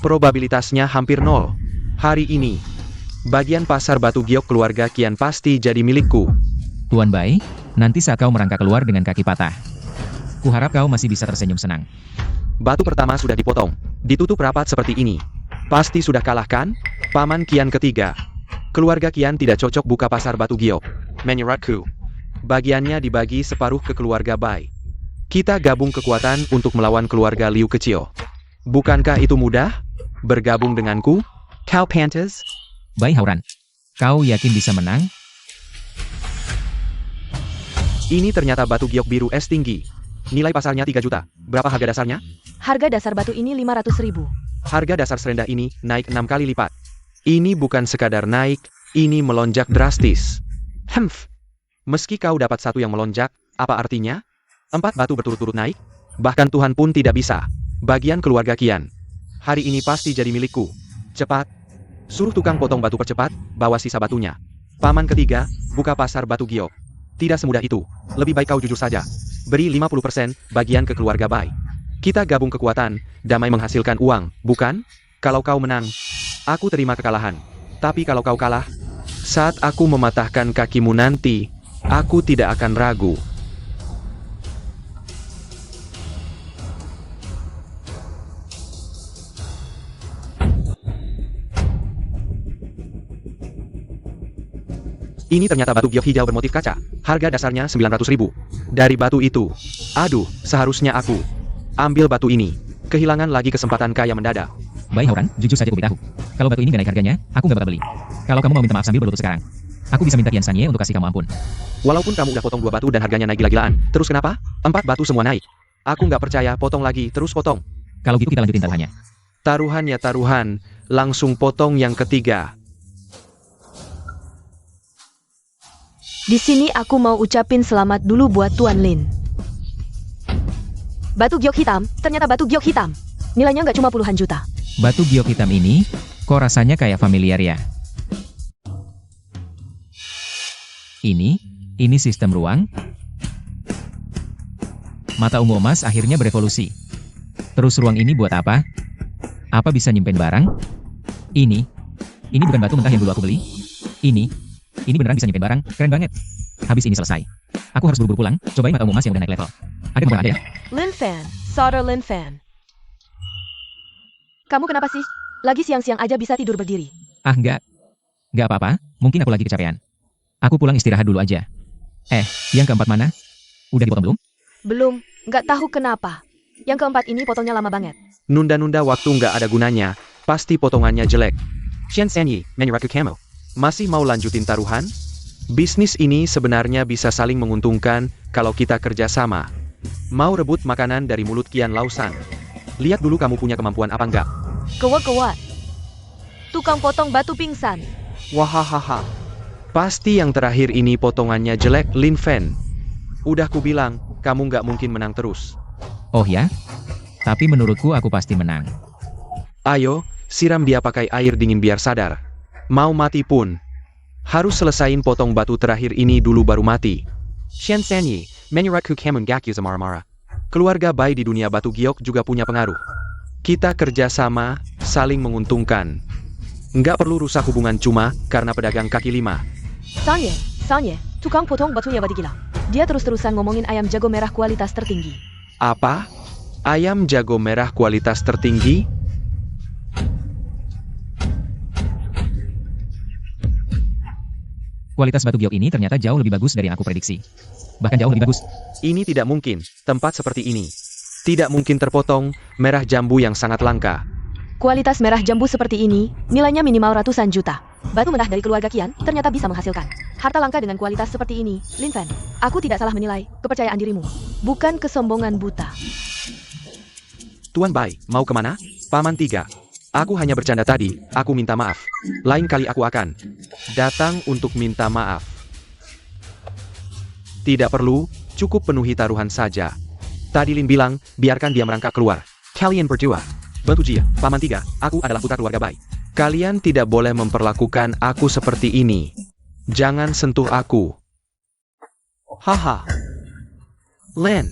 Probabilitasnya hampir 0. Hari ini, bagian pasar batu giok keluarga Qian pasti jadi milikku. Tuan Bai, nanti saat kau merangkak keluar dengan kaki patah, kuharap kau masih bisa tersenyum senang. Batu pertama sudah dipotong, ditutup rapat seperti ini. Pasti sudah kalah kan? Paman Qian ketiga. Keluarga Qian tidak cocok buka pasar batu giok. Menurutku, bagiannya dibagi separuh ke keluarga Bai. Kita gabung kekuatan untuk melawan keluarga Liu kecil. Bukankah itu mudah? Bergabung denganku? Kau pantas? Bai Hauran. Kau yakin bisa menang? Ini ternyata batu giok biru es tinggi. Nilai pasarnya 3 juta. Berapa harga dasarnya? Harga dasar batu ini 500.000. Harga dasar serendah ini naik 6 kali lipat. Ini bukan sekadar naik, ini melonjak drastis. Meski kau dapat satu yang melonjak, apa artinya? 4 batu berturut-turut naik? Bahkan Tuhan pun tidak bisa. Bagian keluarga Qian. Hari ini pasti jadi milikku. Cepat. Suruh tukang potong batu percepat, bawa sisa batunya. Paman ketiga, buka pasar batu giok. Tidak semudah itu. Lebih baik kau jujur saja. Beri 50% bagian ke keluarga Bai. Kita gabung kekuatan, damai menghasilkan uang, bukan? Kalau kau menang, aku terima kekalahan. Tapi kalau kau kalah, saat aku mematahkan kakimu nanti, aku tidak akan ragu. Ini ternyata batu giok hijau bermotif kaca. Harga dasarnya 900.000. Dari batu itu. Aduh, seharusnya aku ambil batu ini. Kehilangan lagi kesempatan kaya mendadak. Bai Hauran, jujur saja aku beritahu. Kalau batu ini gak naik harganya, aku gak bakal beli. Kalau kamu mau minta maaf sambil berlutut sekarang, aku bisa minta Qian Sanye untuk kasih kamu ampun. Walaupun kamu udah potong 2 batu dan harganya naik gila-gilaan, terus kenapa? 4 batu semua naik. Aku nggak percaya, potong lagi, terus potong. Kalau gitu kita lanjutin taruhannya. Taruhan ya taruhan, langsung potong yang ketiga. Di sini aku mau ucapin selamat dulu buat Tuan Lin. Batu giok hitam, ternyata batu giok hitam. Nilainya nggak cuma puluhan juta. Batu giok hitam ini, kok rasanya kayak familiar ya? Ini sistem ruang. Mata ungu emas akhirnya berevolusi. Terus ruang ini buat apa? Apa bisa nyimpen barang? Ini bukan batu mentah yang dulu aku beli. Ini beneran bisa nyimpen barang, keren banget. Habis ini selesai, aku harus buru-buru pulang, cobain mata ungu emas yang udah naik level. Ada yang ada ya? Lin Fan, Sauter Lin Fan. Kamu kenapa sih? Lagi siang-siang aja bisa tidur berdiri. Ah enggak apa-apa, mungkin aku lagi kecapean. Aku pulang istirahat dulu aja. Yang keempat mana? Udah dipotong belum? Belum, nggak tahu kenapa. Yang keempat ini potongnya lama banget. Nunda-nunda waktu nggak ada gunanya, pasti potongannya jelek. Qian Sanye, Manuraku Camo. Masih mau lanjutin taruhan? Bisnis ini sebenarnya bisa saling menguntungkan kalau kita kerja sama. Mau rebut makanan dari mulut Qian Lausan. Lihat dulu kamu punya kemampuan apa enggak? Kewat. Tukang potong batu pingsan. Wahahaha. Pasti yang terakhir ini potongannya jelek, Lin Fan. Udah kubilang, kamu nggak mungkin menang terus. Oh ya? Tapi menurutku aku pasti menang. Ayo, siram dia pakai air dingin biar sadar. Mau mati pun. Harus selesain potong batu terakhir ini dulu baru mati. Qian Sanye, Manuraku Kamun Gakyu Zamara-mara. Keluarga Bai di dunia batu giok juga punya pengaruh. Kita kerja sama, saling menguntungkan. Nggak perlu rusak hubungan cuma karena pedagang kaki lima. Sanye, tukang potong batunya badi gila. Dia terus-terusan ngomongin ayam jago merah kualitas tertinggi. Apa? Ayam jago merah kualitas tertinggi? Kualitas batu giok ini ternyata jauh lebih bagus dari yang aku prediksi. Bahkan jauh lebih bagus. Ini tidak mungkin, tempat seperti ini. Tidak mungkin terpotong, merah jambu yang sangat langka. Kualitas merah jambu seperti ini, nilainya minimal ratusan juta. Batu merah dari keluarga Qian ternyata bisa menghasilkan harta langka dengan kualitas seperti ini. Lin Fan, aku tidak salah menilai kepercayaan dirimu. Bukan kesombongan buta. Tuan Bai, mau kemana? Paman 3. Aku hanya bercanda tadi, aku minta maaf. Lain kali aku akan datang untuk minta maaf. Tidak perlu, cukup penuhi taruhan saja. Tadi Lin bilang, biarkan dia merangkak keluar. Kalian berdua, bantu Jia, Paman 3, aku adalah putra keluarga Bai. Kalian tidak boleh memperlakukan aku seperti ini. Jangan sentuh aku. Haha. Len.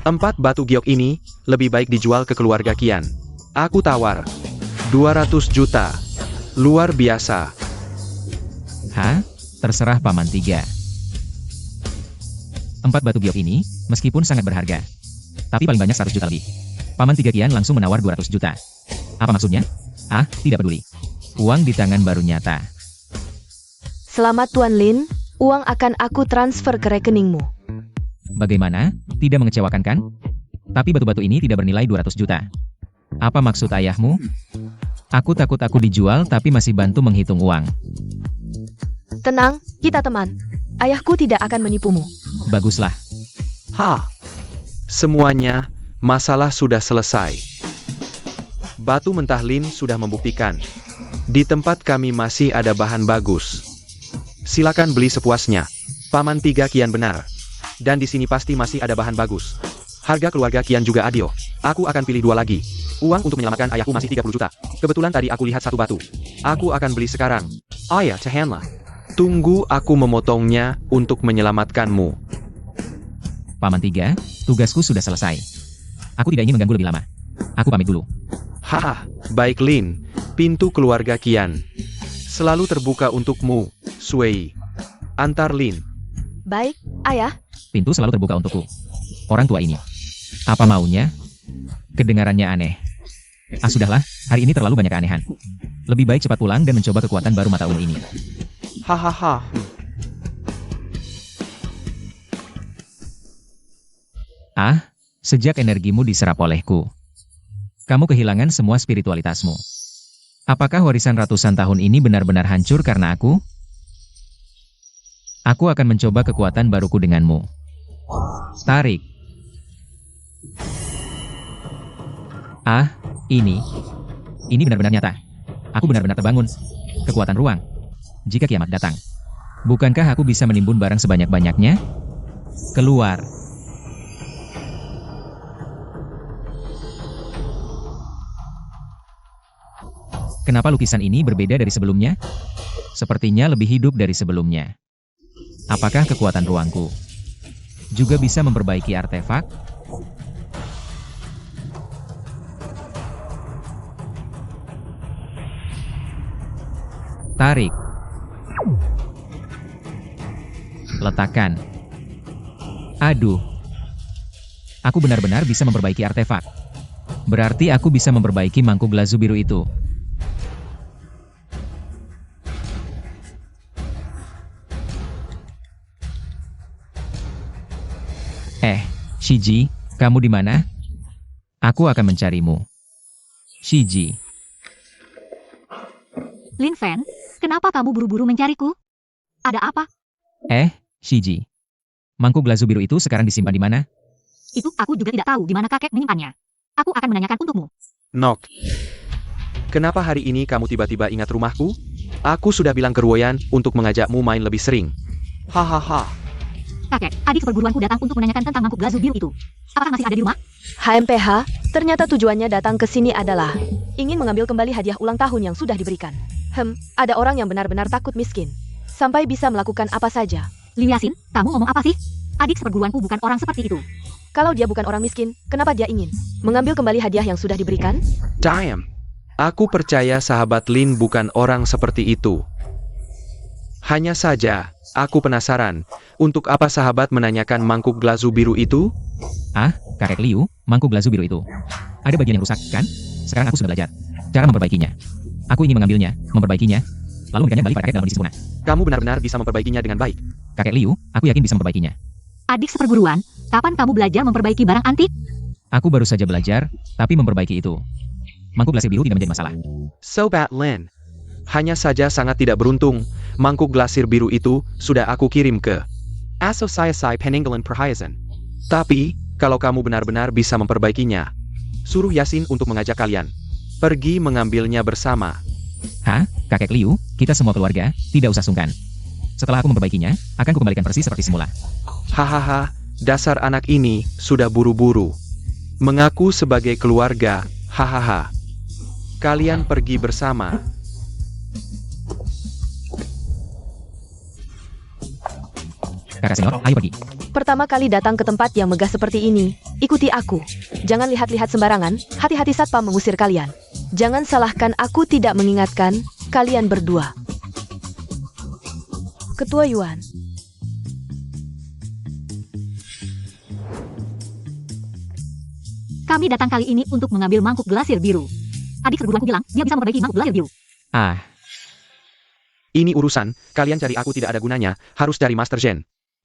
4 batu giok ini, lebih baik dijual ke keluarga Qian. Aku tawar. 200 juta. Luar biasa. Hah? Terserah Paman 3. 4 batu giok ini, meskipun sangat berharga, tapi paling banyak 100 juta lebih. Paman 3 Qian langsung menawar 200 juta. Apa maksudnya? Ah, tidak peduli. Uang di tangan baru nyata. Selamat Tuan Lin, uang akan aku transfer ke rekeningmu. Bagaimana? Tidak mengecewakan kan? Tapi batu-batu ini tidak bernilai 200 juta. Apa maksud ayahmu? Aku takut aku dijual tapi masih bantu menghitung uang. Tenang, kita teman. Ayahku tidak akan menipumu. Baguslah. Semuanya, masalah sudah selesai. Batu mentah Lin sudah membuktikan. Di tempat kami masih ada bahan bagus. Silakan beli sepuasnya. Paman 3 kian benar. Dan di sini pasti masih ada bahan bagus. Harga keluarga kian juga adil. Aku akan pilih 2 lagi. Uang untuk menyelamatkan ayahku masih 30 juta. Kebetulan tadi aku lihat 1 batu. Aku akan beli sekarang. Ayah, tahanlah. Tunggu aku memotongnya untuk menyelamatkanmu. Paman 3, tugasku sudah selesai. Aku tidak ingin mengganggu lebih lama. Aku pamit dulu. Baik Lin. Pintu keluarga Kian selalu terbuka untukmu, Sui. Antar Lin. Baik, ayah. Pintu selalu terbuka untukku. Orang tua ini. Apa maunya? Kedengarannya aneh. Sudahlah, hari ini terlalu banyak keanehan. Lebih baik cepat pulang dan mencoba kekuatan baru mata ungu ini. Sejak energimu diserap olehku, kamu kehilangan semua spiritualitasmu. Apakah warisan ratusan tahun ini benar-benar hancur karena aku? Aku akan mencoba kekuatan baruku denganmu. Tarik. Ini benar-benar nyata. Aku benar-benar terbangun. Kekuatan ruang. Jika kiamat datang, bukankah aku bisa menimbun barang sebanyak-banyaknya? Keluar. Kenapa lukisan ini berbeda dari sebelumnya? Sepertinya lebih hidup dari sebelumnya. Apakah kekuatan ruangku juga bisa memperbaiki artefak? Tarik. Letakkan. Aduh. Aku benar-benar bisa memperbaiki artefak. Berarti aku bisa memperbaiki mangkuk glazu biru itu. Shiji, kamu di mana? Aku akan mencarimu. Shiji. Lin Fan, kenapa kamu buru-buru mencariku? Ada apa? Shiji. Mangkuk glazu biru itu sekarang disimpan di mana? Itu aku juga tidak tahu di mana kakek menyimpannya. Aku akan menanyakan untukmu. Nok. Kenapa hari ini kamu tiba-tiba ingat rumahku? Aku sudah bilang ke Ruoyan untuk mengajakmu main lebih sering. Kakek, adik seperguruanku datang untuk menanyakan tentang mangkuk glazu biru itu. Apakah masih ada di rumah? HMPH, ternyata tujuannya datang ke sini adalah ingin mengambil kembali hadiah ulang tahun yang sudah diberikan. Ada orang yang benar-benar takut miskin. Sampai bisa melakukan apa saja. Liu Yasin, kamu ngomong apa sih? Adik seperguruanku bukan orang seperti itu. Kalau dia bukan orang miskin, kenapa dia ingin mengambil kembali hadiah yang sudah diberikan? Damn. Aku percaya sahabat Lin bukan orang seperti itu. Hanya saja, aku penasaran, untuk apa sahabat menanyakan mangkuk glazu biru itu? Kakek Liu, mangkuk glazu biru itu. Ada bagian yang rusak, kan? Sekarang aku sudah belajar cara memperbaikinya. Aku ingin mengambilnya, memperbaikinya, lalu memberikannya balik pada kakek dalam kondisi sempurna. Kamu benar-benar bisa memperbaikinya dengan baik. Kakek Liu, aku yakin bisa memperbaikinya. Adik seperguruan, kapan kamu belajar memperbaiki barang antik? Aku baru saja belajar, tapi memperbaiki itu. Mangkuk glasir biru tidak menjadi masalah. Sobat Lin. Hanya saja sangat tidak beruntung, mangkuk glasir biru itu sudah aku kirim ke Asosiasi Peninggalan Perhiasan. Tapi, kalau kamu benar-benar bisa memperbaikinya, suruh Yasin untuk mengajak kalian pergi mengambilnya bersama. Kakek Liu, kita semua keluarga, tidak usah sungkan. Setelah aku memperbaikinya, akan kukembalikan persis seperti semula. Dasar anak ini sudah buru-buru mengaku sebagai keluarga. Kalian pergi bersama. Kakak senior, ayo pergi. Pertama kali datang ke tempat yang megah seperti ini, ikuti aku. Jangan lihat-lihat sembarangan, hati-hati satpam mengusir kalian. Jangan salahkan aku tidak mengingatkan kalian berdua. Ketua Yuan. Kami datang kali ini untuk mengambil mangkuk glasir biru. Adik seperguruanku bilang, dia bisa memperbaiki mangkuk glasir biru. Ini urusan, kalian cari aku tidak ada gunanya, harus cari Master Zen.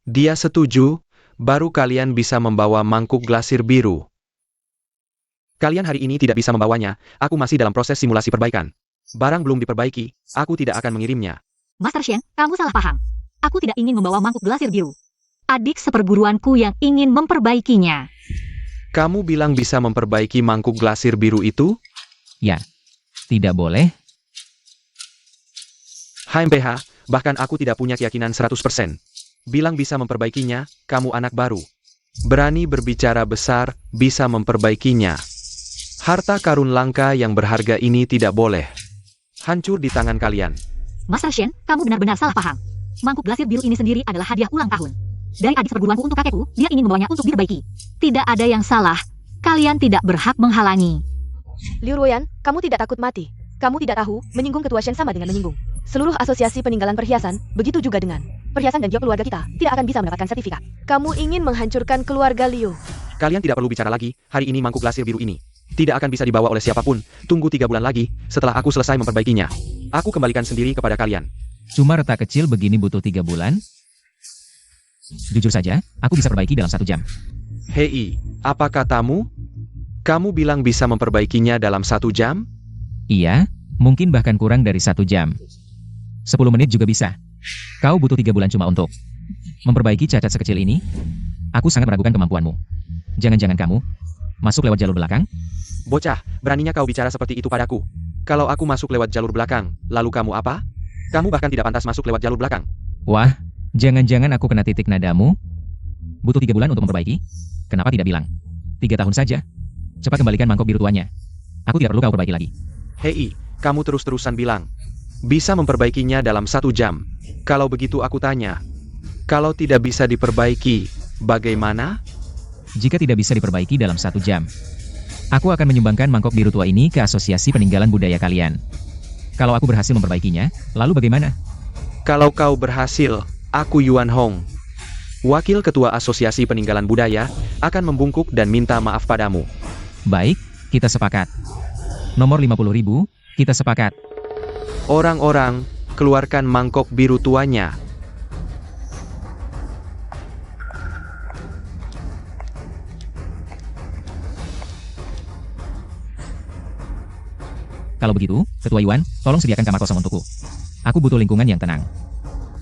Dia setuju, baru kalian bisa membawa mangkuk glasir biru. Kalian hari ini tidak bisa membawanya, aku masih dalam proses simulasi perbaikan. Barang belum diperbaiki, aku tidak akan mengirimnya. Master Shen, kamu salah paham. Aku tidak ingin membawa mangkuk glasir biru. Adik seperguruanku yang ingin memperbaikinya. Kamu bilang bisa memperbaiki mangkuk glasir biru itu? Ya, tidak boleh. HMPH, bahkan aku tidak punya keyakinan 100%. Bilang bisa memperbaikinya, kamu anak baru. Berani berbicara besar, bisa memperbaikinya. Harta karun langka yang berharga ini tidak boleh hancur di tangan kalian. Master Shen, kamu benar-benar salah paham. Mangkuk glasir biru ini sendiri adalah hadiah ulang tahun. Dari adik seperguruanku untuk kakekku, dia ingin membawanya untuk diperbaiki. Tidak ada yang salah. Kalian tidak berhak menghalangi. Liu Ruoyan, kamu tidak takut mati. Kamu tidak tahu, menyinggung ketua Shen sama dengan menyinggung seluruh asosiasi peninggalan perhiasan, begitu juga dengan perhiasan dan jiwa keluarga kita, tidak akan bisa mendapatkan sertifikat. Kamu ingin menghancurkan keluarga Liu. Kalian tidak perlu bicara lagi, hari ini mangkuk glasir biru ini tidak akan bisa dibawa oleh siapapun. Tunggu 3 bulan lagi, setelah aku selesai memperbaikinya. Aku kembalikan sendiri kepada kalian. Cuma retak kecil begini butuh 3 bulan? Jujur saja, aku bisa perbaiki dalam 1 jam. Hei, apa katamu? Kamu bilang bisa memperbaikinya dalam 1 jam? Iya, mungkin bahkan kurang dari 1 jam. 10 menit juga bisa. Kau butuh 3 bulan cuma untuk memperbaiki cacat sekecil ini? Aku sangat meragukan kemampuanmu. Jangan-jangan kamu masuk lewat jalur belakang? Bocah, beraninya kau bicara seperti itu padaku. Kalau aku masuk lewat jalur belakang, lalu kamu apa? Kamu bahkan tidak pantas masuk lewat jalur belakang. Wah, jangan-jangan aku kena titik nadamu? Butuh 3 bulan untuk memperbaiki? Kenapa tidak bilang 3 tahun saja? Cepat kembalikan mangkok biru tuanya. Aku tidak perlu kau perbaiki lagi. Hei, kamu terus-terusan bilang bisa memperbaikinya dalam 1 jam. Kalau begitu aku tanya, kalau tidak bisa diperbaiki, bagaimana? Jika tidak bisa diperbaiki dalam 1 jam, aku akan menyumbangkan mangkok biru tua ini ke Asosiasi Peninggalan Budaya kalian. Kalau aku berhasil memperbaikinya, lalu bagaimana? Kalau kau berhasil, aku Yuan Hong, Wakil Ketua Asosiasi Peninggalan Budaya, akan membungkuk dan minta maaf padamu. Baik, kita sepakat. Nomor 50.000, kita sepakat. Orang-orang, keluarkan mangkok biru tuanya. Kalau begitu, Ketua Yuan, tolong sediakan kamar kosong untukku. Aku butuh lingkungan yang tenang.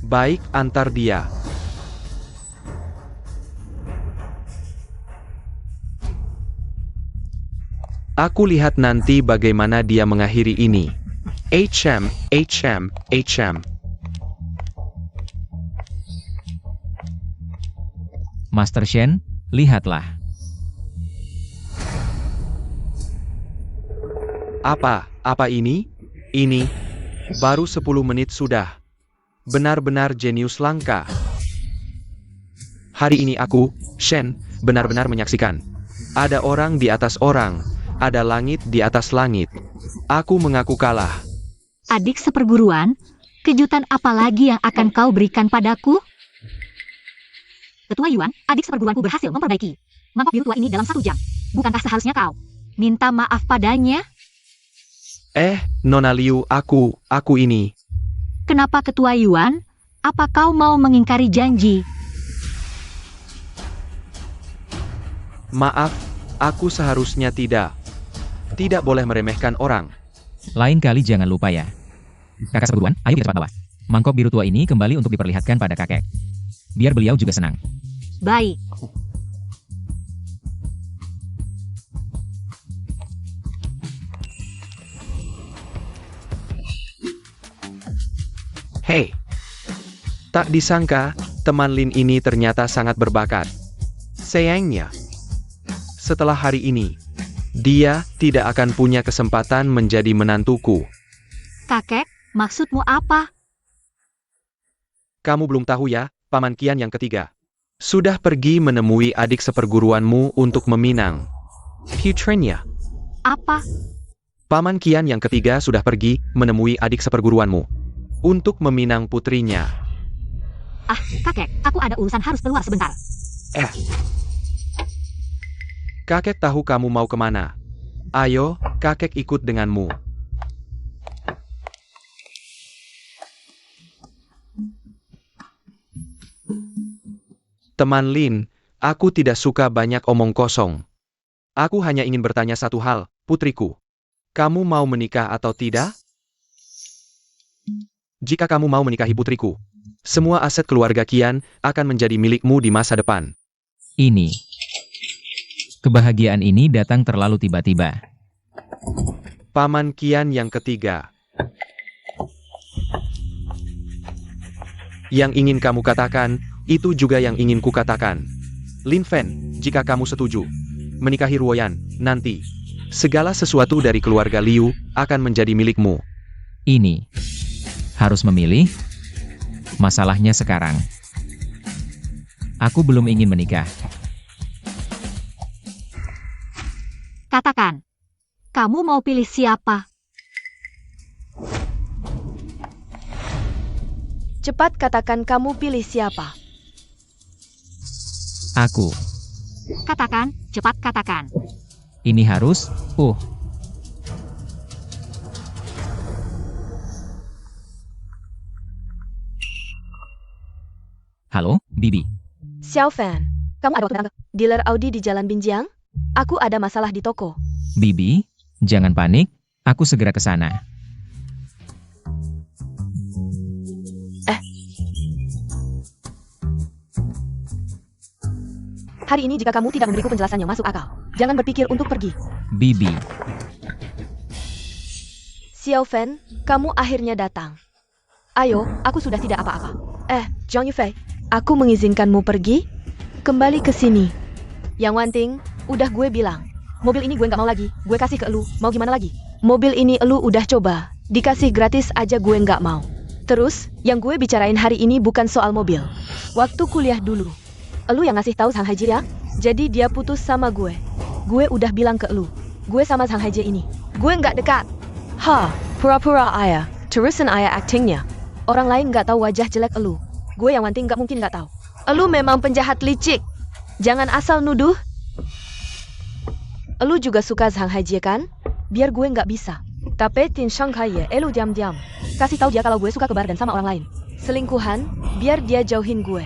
Baik, antar dia. Aku lihat nanti bagaimana dia mengakhiri ini. HM. Master Shen, lihatlah. Apa ini? Ini, baru 10 menit sudah. Benar-benar jenius langka. Hari ini aku, Shen, benar-benar menyaksikan. Ada orang di atas orang, ada langit di atas langit. Aku mengaku kalah. Adik seperguruan, kejutan apa lagi yang akan kau berikan padaku? Ketua Yuan, adik seperguruanku berhasil memperbaiki mangkok biru tua ini dalam 1 jam. Bukankah seharusnya kau minta maaf padanya? Nona Liu, aku ini. Kenapa Ketua Yuan? Apa kau mau mengingkari janji? Maaf, aku seharusnya tidak boleh meremehkan orang. Lain kali jangan lupa ya. Kakak seperguruan, ayo kita cepat bawa mangkok biru tua ini kembali untuk diperlihatkan pada kakek. Biar beliau juga senang. Baik. Hei, tak disangka, teman Lin ini ternyata sangat berbakat. Sayangnya, setelah hari ini, dia tidak akan punya kesempatan menjadi menantuku. Kakek, maksudmu apa? Kamu belum tahu ya, Paman Qian yang ketiga. Sudah pergi menemui adik seperguruanmu untuk meminang putrinya. Apa? Paman Qian yang ketiga sudah pergi menemui adik seperguruanmu untuk meminang putrinya. Ah, kakek, aku ada urusan harus keluar sebentar. Kakek tahu kamu mau kemana. Ayo, kakek ikut denganmu. Teman Lin, Aku tidak suka banyak omong kosong. Aku hanya ingin bertanya satu hal, putriku. Kamu mau menikah atau tidak? Jika kamu mau menikahi putriku, semua aset keluarga Qian akan menjadi milikmu di masa depan. Ini. Kebahagiaan ini datang terlalu tiba-tiba. Paman Qian yang ketiga. Yang ingin kamu katakan, itu juga yang ingin kukatakan. Lin Fen, jika kamu setuju menikahi Ruoyan, nanti segala sesuatu dari keluarga Liu akan menjadi milikmu. Ini. Harus memilih. Masalahnya sekarang. Aku belum ingin menikah. Katakan, kamu mau pilih siapa? Cepat katakan kamu pilih siapa. Aku. Katakan, cepat katakan. Ini harus. Halo, Bibi. Xiao Fan, kamu ada waktu datang ke dealer Audi di Jalan Binjiang? Aku ada masalah di toko. Bibi, jangan panik. Aku segera ke sana. Hari ini jika kamu tidak memberiku penjelasan yang masuk akal, jangan berpikir untuk pergi. Bibi. Xiao Fan, kamu akhirnya datang. Ayo, aku sudah tidak apa-apa. Zhang Yufei, aku mengizinkanmu pergi? Kembali ke sini. Yang Wanting, udah gue bilang. Mobil ini gue nggak mau lagi, gue kasih ke elu, mau gimana lagi? Mobil ini elu udah coba, dikasih gratis aja gue nggak mau. Terus, yang gue bicarain hari ini bukan soal mobil. Waktu kuliah dulu. Elu yang ngasih tahu Sang Haiji ya? Jadi dia putus sama gue. Gue udah bilang ke elu, gue sama Sang Haiji ini, gue nggak dekat. Pura-pura ayah, terusin ayah aktingnya. Orang lain nggak tahu wajah jelek elu. Gue yang Wanting nggak mungkin nggak tahu. Elu memang penjahat licik. Jangan asal nuduh. Elu juga suka Sang Haiji kan? Biar gue nggak bisa. Tapi Tin Shanghai elu diam-diam. Kasih tahu dia kalau gue suka ke bar dan sama orang lain. Selingkuhan, biar dia jauhin gue.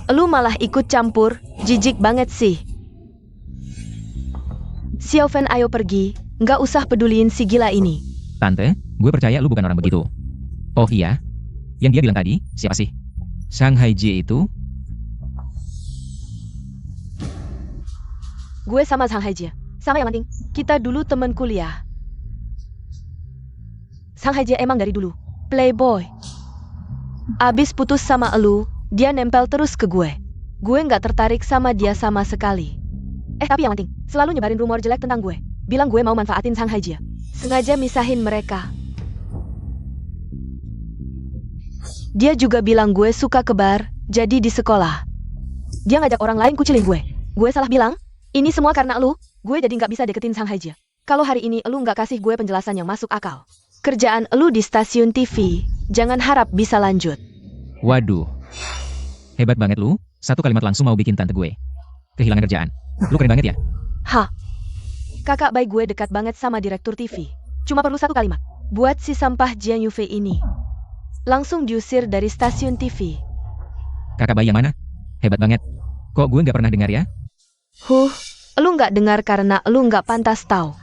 Elu malah ikut campur, jijik banget sih. Xiao Fan ayo pergi, nggak usah peduliin si gila ini. Tante, gue percaya lu bukan orang begitu. Oh iya? Yang dia bilang tadi, siapa sih? Sang Haiji itu? Gue sama Sang Haiji, sama yang penting, kita dulu teman kuliah. Sang Haiji emang dari dulu playboy. Abis putus sama elu, dia nempel terus ke gue. Gue nggak tertarik sama dia sama sekali. Tapi yang penting, selalu nyebarin rumor jelek tentang gue. Bilang gue mau manfaatin Sang Haiji. Sengaja misahin mereka. Dia juga bilang gue suka ke bar, jadi di sekolah. Dia ngajak orang lain kucilin gue. Gue salah bilang, ini semua karena elu, gue jadi nggak bisa deketin Sang Haiji. Kalau hari ini elu nggak kasih gue penjelasan yang masuk akal. Kerjaan elu di stasiun TV, jangan harap bisa lanjut. Waduh. Hebat banget lu, satu kalimat langsung mau bikin tante gue kehilangan kerjaan. Lu keren banget ya? Kakak baik gue dekat banget sama direktur TV. Cuma perlu satu kalimat. Buat si sampah Jian Yufei ini. Langsung diusir dari stasiun TV. Kakak bayi yang mana? Hebat banget. Kok gue nggak pernah dengar ya? Elu nggak dengar karena elu nggak pantas tahu.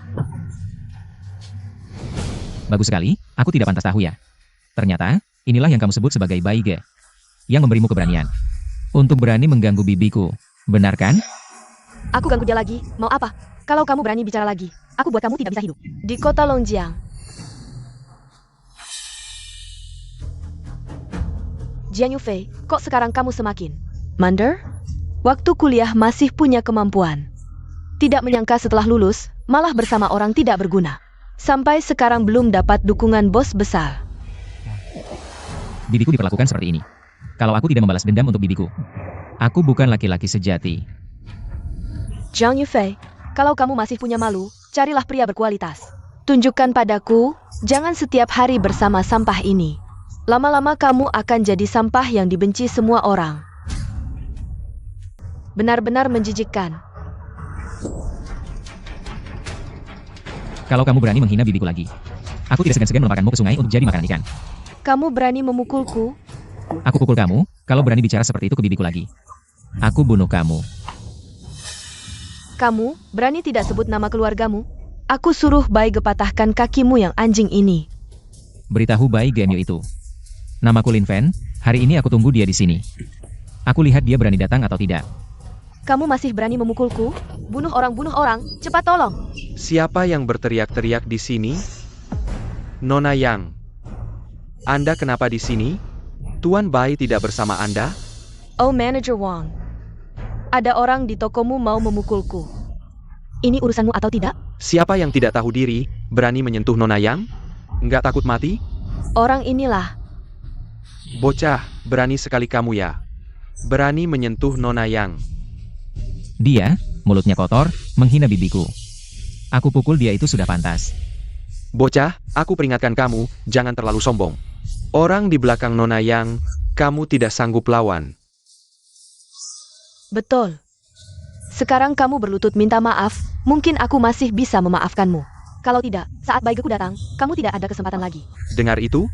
Bagus sekali, aku tidak pantas tahu ya. Ternyata, inilah yang kamu sebut sebagai bayi ge. Yang memberimu keberanian. Untuk berani mengganggu bibiku. Benar kan? Aku ganggu dia lagi, mau apa? Kalau kamu berani bicara lagi, aku buat kamu tidak bisa hidup. Di kota Longjiang. Jian Yufei, kok sekarang kamu semakin mandor? Waktu kuliah masih punya kemampuan. Tidak menyangka setelah lulus, malah bersama orang tidak berguna. Sampai sekarang belum dapat dukungan bos besar. Bibiku diperlakukan seperti ini. Kalau aku tidak membalas dendam untuk bibiku, aku bukan laki-laki sejati. Zhang Yufei, kalau kamu masih punya malu, carilah pria berkualitas. Tunjukkan padaku, jangan setiap hari bersama sampah ini. Lama-lama kamu akan jadi sampah yang dibenci semua orang. Benar-benar menjijikkan. Kalau kamu berani menghina bibiku lagi, aku tidak segan-segan melemparkanmu ke sungai untuk jadi makanan ikan. Kamu berani memukulku? Aku pukul kamu, kalau berani bicara seperti itu ke bibiku lagi. Aku bunuh kamu. Kamu berani tidak sebut nama keluargamu? Aku suruh Bai gepatahkan kakimu yang anjing ini. Beritahu Bai Gemyu itu. Namaku Lin Fen, hari ini aku tunggu dia di sini. Aku lihat dia berani datang atau tidak. Kamu masih berani memukulku? Bunuh orang, cepat tolong. Siapa yang berteriak-teriak di sini? Nona Yang. Anda kenapa di sini? Tuan Bai tidak bersama Anda? Oh Manager Wang. Ada orang di tokomu mau memukulku. Ini urusanmu atau tidak? Siapa yang tidak tahu diri, berani menyentuh Nona Yang? Nggak takut mati? Orang inilah. Bocah, berani sekali kamu ya. Berani menyentuh Nona Yang. Dia, mulutnya kotor, menghina bibiku. Aku pukul dia itu sudah pantas. Bocah, aku peringatkan kamu, jangan terlalu sombong. Orang di belakang Nona Yang, kamu tidak sanggup lawan. Betul. Sekarang kamu berlutut minta maaf, mungkin aku masih bisa memaafkanmu. Kalau tidak, saat Baigeku datang, kamu tidak ada kesempatan lagi. Dengar itu?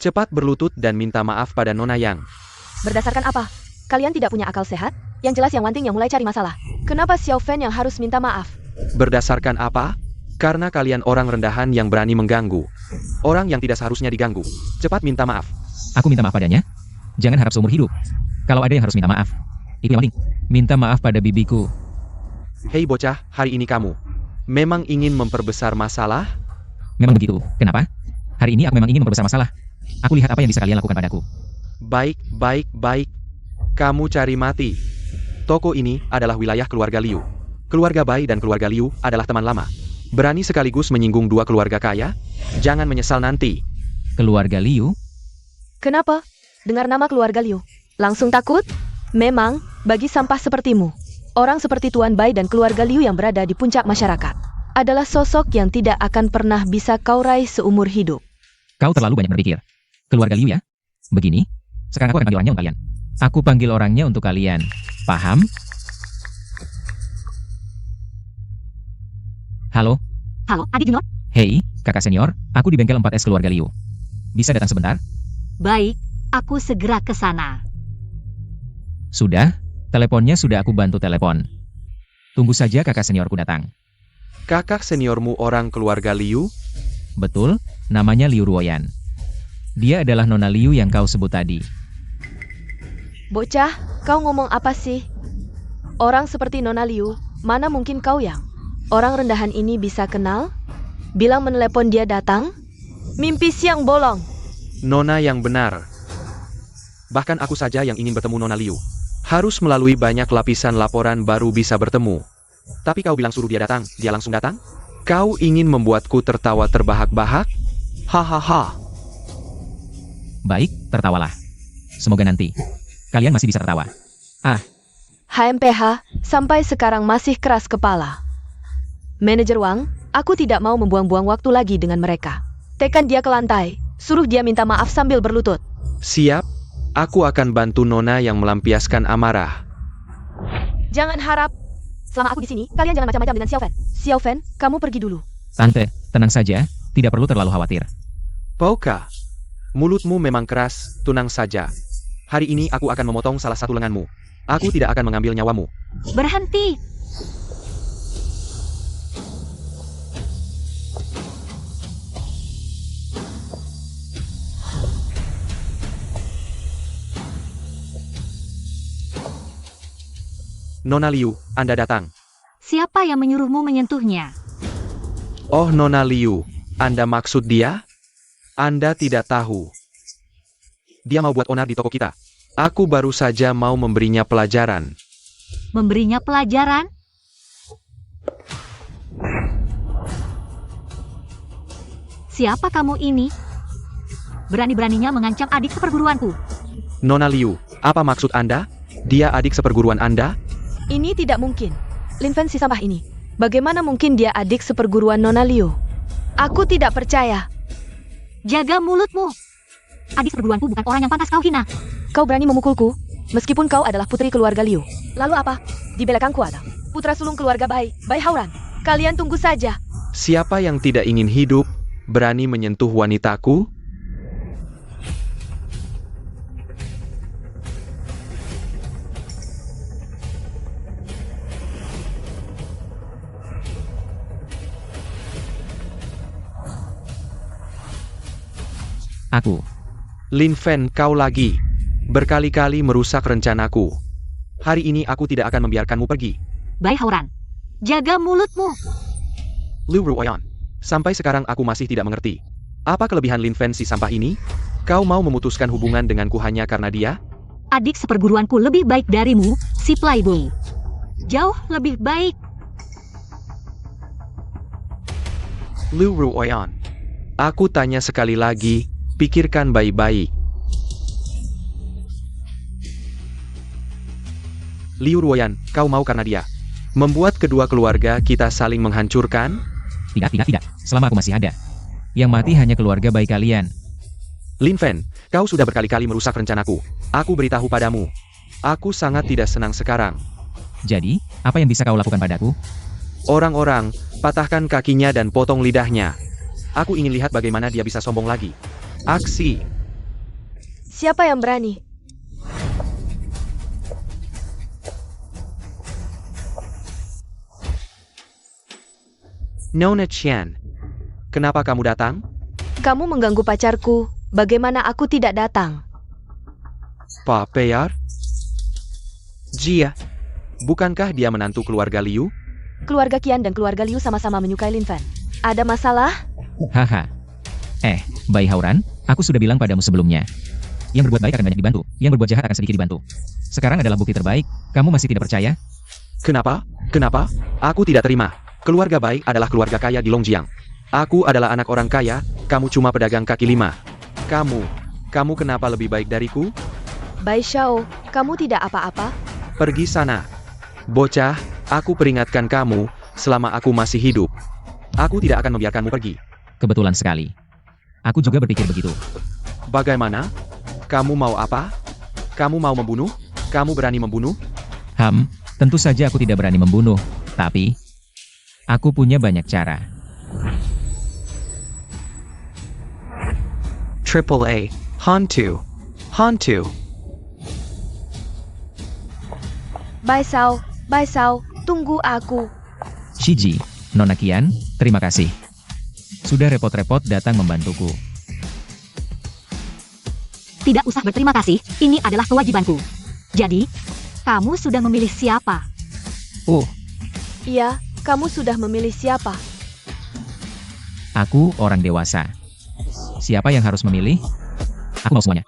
Cepat berlutut dan minta maaf pada Nona Yang. Berdasarkan apa? Kalian tidak punya akal sehat? Yang jelas yang Wanting yang mulai cari masalah. Kenapa Xiao Fen yang harus minta maaf? Berdasarkan apa? Karena kalian orang rendahan yang berani mengganggu. Orang yang tidak seharusnya diganggu. Cepat minta maaf. Aku minta maaf padanya. Jangan harap seumur hidup. Kalau ada yang harus minta maaf, itu yang penting. Minta maaf pada bibiku. Hei bocah, hari ini kamu memang ingin memperbesar masalah? Memang begitu. Kenapa? Hari ini aku memang ingin memperbesar masalah. Aku lihat apa yang bisa kalian lakukan padaku. Baik. Kamu cari mati. Toko ini adalah wilayah keluarga Liu. Keluarga Bai dan keluarga Liu adalah teman lama. Berani sekaligus menyinggung dua keluarga kaya? Jangan menyesal nanti. Keluarga Liu? Kenapa? Dengar nama keluarga Liu, langsung takut? Memang, bagi sampah sepertimu, orang seperti Tuan Bai dan keluarga Liu yang berada di puncak masyarakat adalah sosok yang tidak akan pernah bisa kau raih seumur hidup. Kau terlalu banyak berpikir. Keluarga Liu ya? Begini, sekarang aku akan panggil orangnya untuk kalian. Aku panggil orangnya untuk kalian. Paham? Halo? Halo, adik junior. Hei, kakak senior, aku di bengkel 4S keluarga Liu. Bisa datang sebentar? Baik, aku segera ke sana. Sudah, teleponnya sudah aku bantu telepon. Tunggu saja kakak seniorku datang. Kakak seniormu orang keluarga Liu? Betul, namanya Liu Ruoyan. Dia adalah Nona Liu yang kau sebut tadi. Bocah, kau ngomong apa sih? Orang seperti Nona Liu, mana mungkin kau yang orang rendahan ini bisa kenal? Bilang menelepon dia datang? Mimpi siang bolong. Nona yang benar. Bahkan aku saja yang ingin bertemu Nona Liu. Harus melalui banyak lapisan laporan baru bisa bertemu. Tapi kau bilang suruh dia datang, dia langsung datang? Kau ingin membuatku tertawa terbahak-bahak? Hahaha. Baik, tertawalah. Semoga nanti kalian masih bisa tertawa. HMPH, sampai sekarang masih keras kepala. Manajer Wang, aku tidak mau membuang-buang waktu lagi dengan mereka. Tekan dia ke lantai, suruh dia minta maaf sambil berlutut. Siap, aku akan bantu Nona yang melampiaskan amarah. Jangan harap. Selama aku di sini, kalian jangan macam-macam dengan Xiao Fen. Xiao Fen, kamu pergi dulu. Tante, tenang saja, tidak perlu terlalu khawatir. Pauka, mulutmu memang keras, tenang saja. Hari ini aku akan memotong salah satu lenganmu. Aku tidak akan mengambil nyawamu. Berhenti! Nona Liu, Anda datang. Siapa yang menyuruhmu menyentuhnya? Oh Nona Liu, Anda maksud dia? Anda tidak tahu. Dia mau buat onar di toko kita. Aku baru saja mau memberinya pelajaran. Memberinya pelajaran? Siapa kamu ini? Berani-beraninya mengancam adik seperguruanku. Nona Liu, apa maksud Anda? Dia adik seperguruan Anda? Ini tidak mungkin. Lin Fen si sampah ini. Bagaimana mungkin dia adik seperguruan Nona Liu? Aku tidak percaya. Jaga mulutmu. Adik seperguruanku bukan orang yang pantas kau hina. Kau berani memukulku, meskipun kau adalah putri keluarga Liu. Lalu apa? Di belakangku ada putra sulung keluarga Bai Hauran. Kalian tunggu saja. Siapa yang tidak ingin hidup, berani menyentuh wanitaku? Aku. Lin Fen, kau lagi. Berkali-kali merusak rencanaku. Hari ini aku tidak akan membiarkanmu pergi. Bai Hauran, jaga mulutmu. Liu Ruoyan. Sampai sekarang aku masih tidak mengerti. Apa kelebihan Lin Fen si sampah ini? Kau mau memutuskan hubungan denganku hanya karena dia? Adik seperguruanku lebih baik darimu, si playboy. Jauh lebih baik. Liu Ruoyan. Aku tanya sekali lagi, pikirkan baik-baik. Liu Ruoyan, kau mau karena dia membuat kedua keluarga kita saling menghancurkan? Tidak. Selama aku masih ada. Yang mati hanya keluarga baik kalian. Lin Fen, kau sudah berkali-kali merusak rencanaku. Aku beritahu padamu. Aku sangat tidak senang sekarang. Jadi, apa yang bisa kau lakukan padaku? Orang-orang, patahkan kakinya dan potong lidahnya. Aku ingin lihat bagaimana dia bisa sombong lagi. Aksi. Siapa yang berani? Nona Qian. Kenapa kamu datang? Kamu mengganggu pacarku. Bagaimana aku tidak datang? Pak Peyar? Jia. Bukankah dia menantu keluarga Liu? Keluarga Qian dan keluarga Liu sama-sama menyukai Lin Fen. Ada masalah? Haha. Bai Hauran, aku sudah bilang padamu sebelumnya. Yang berbuat baik akan banyak dibantu, yang berbuat jahat akan sedikit dibantu. Sekarang adalah bukti terbaik, kamu masih tidak percaya? Kenapa? Kenapa? Aku tidak terima. Keluarga baik adalah keluarga kaya di Longjiang. Aku adalah anak orang kaya, kamu cuma pedagang kaki lima. Kamu kenapa lebih baik dariku? Bai Xiao, kamu tidak apa-apa? Pergi sana. Bocah, aku peringatkan kamu, selama aku masih hidup. Aku tidak akan membiarkanmu pergi. Kebetulan sekali. Aku juga berpikir begitu. Bagaimana? Kamu mau apa? Kamu mau membunuh? Kamu berani membunuh? Tentu saja aku tidak berani membunuh, tapi aku punya banyak cara. Triple A, Hantu. Bai Xiao, tunggu aku. Shiji, Nona Qian, terima kasih. Sudah repot-repot datang membantuku. Tidak usah berterima kasih, ini adalah kewajibanku. Jadi, kamu sudah memilih siapa? Iya, kamu sudah memilih siapa? Aku orang dewasa. Siapa yang harus memilih? Aku mau semuanya.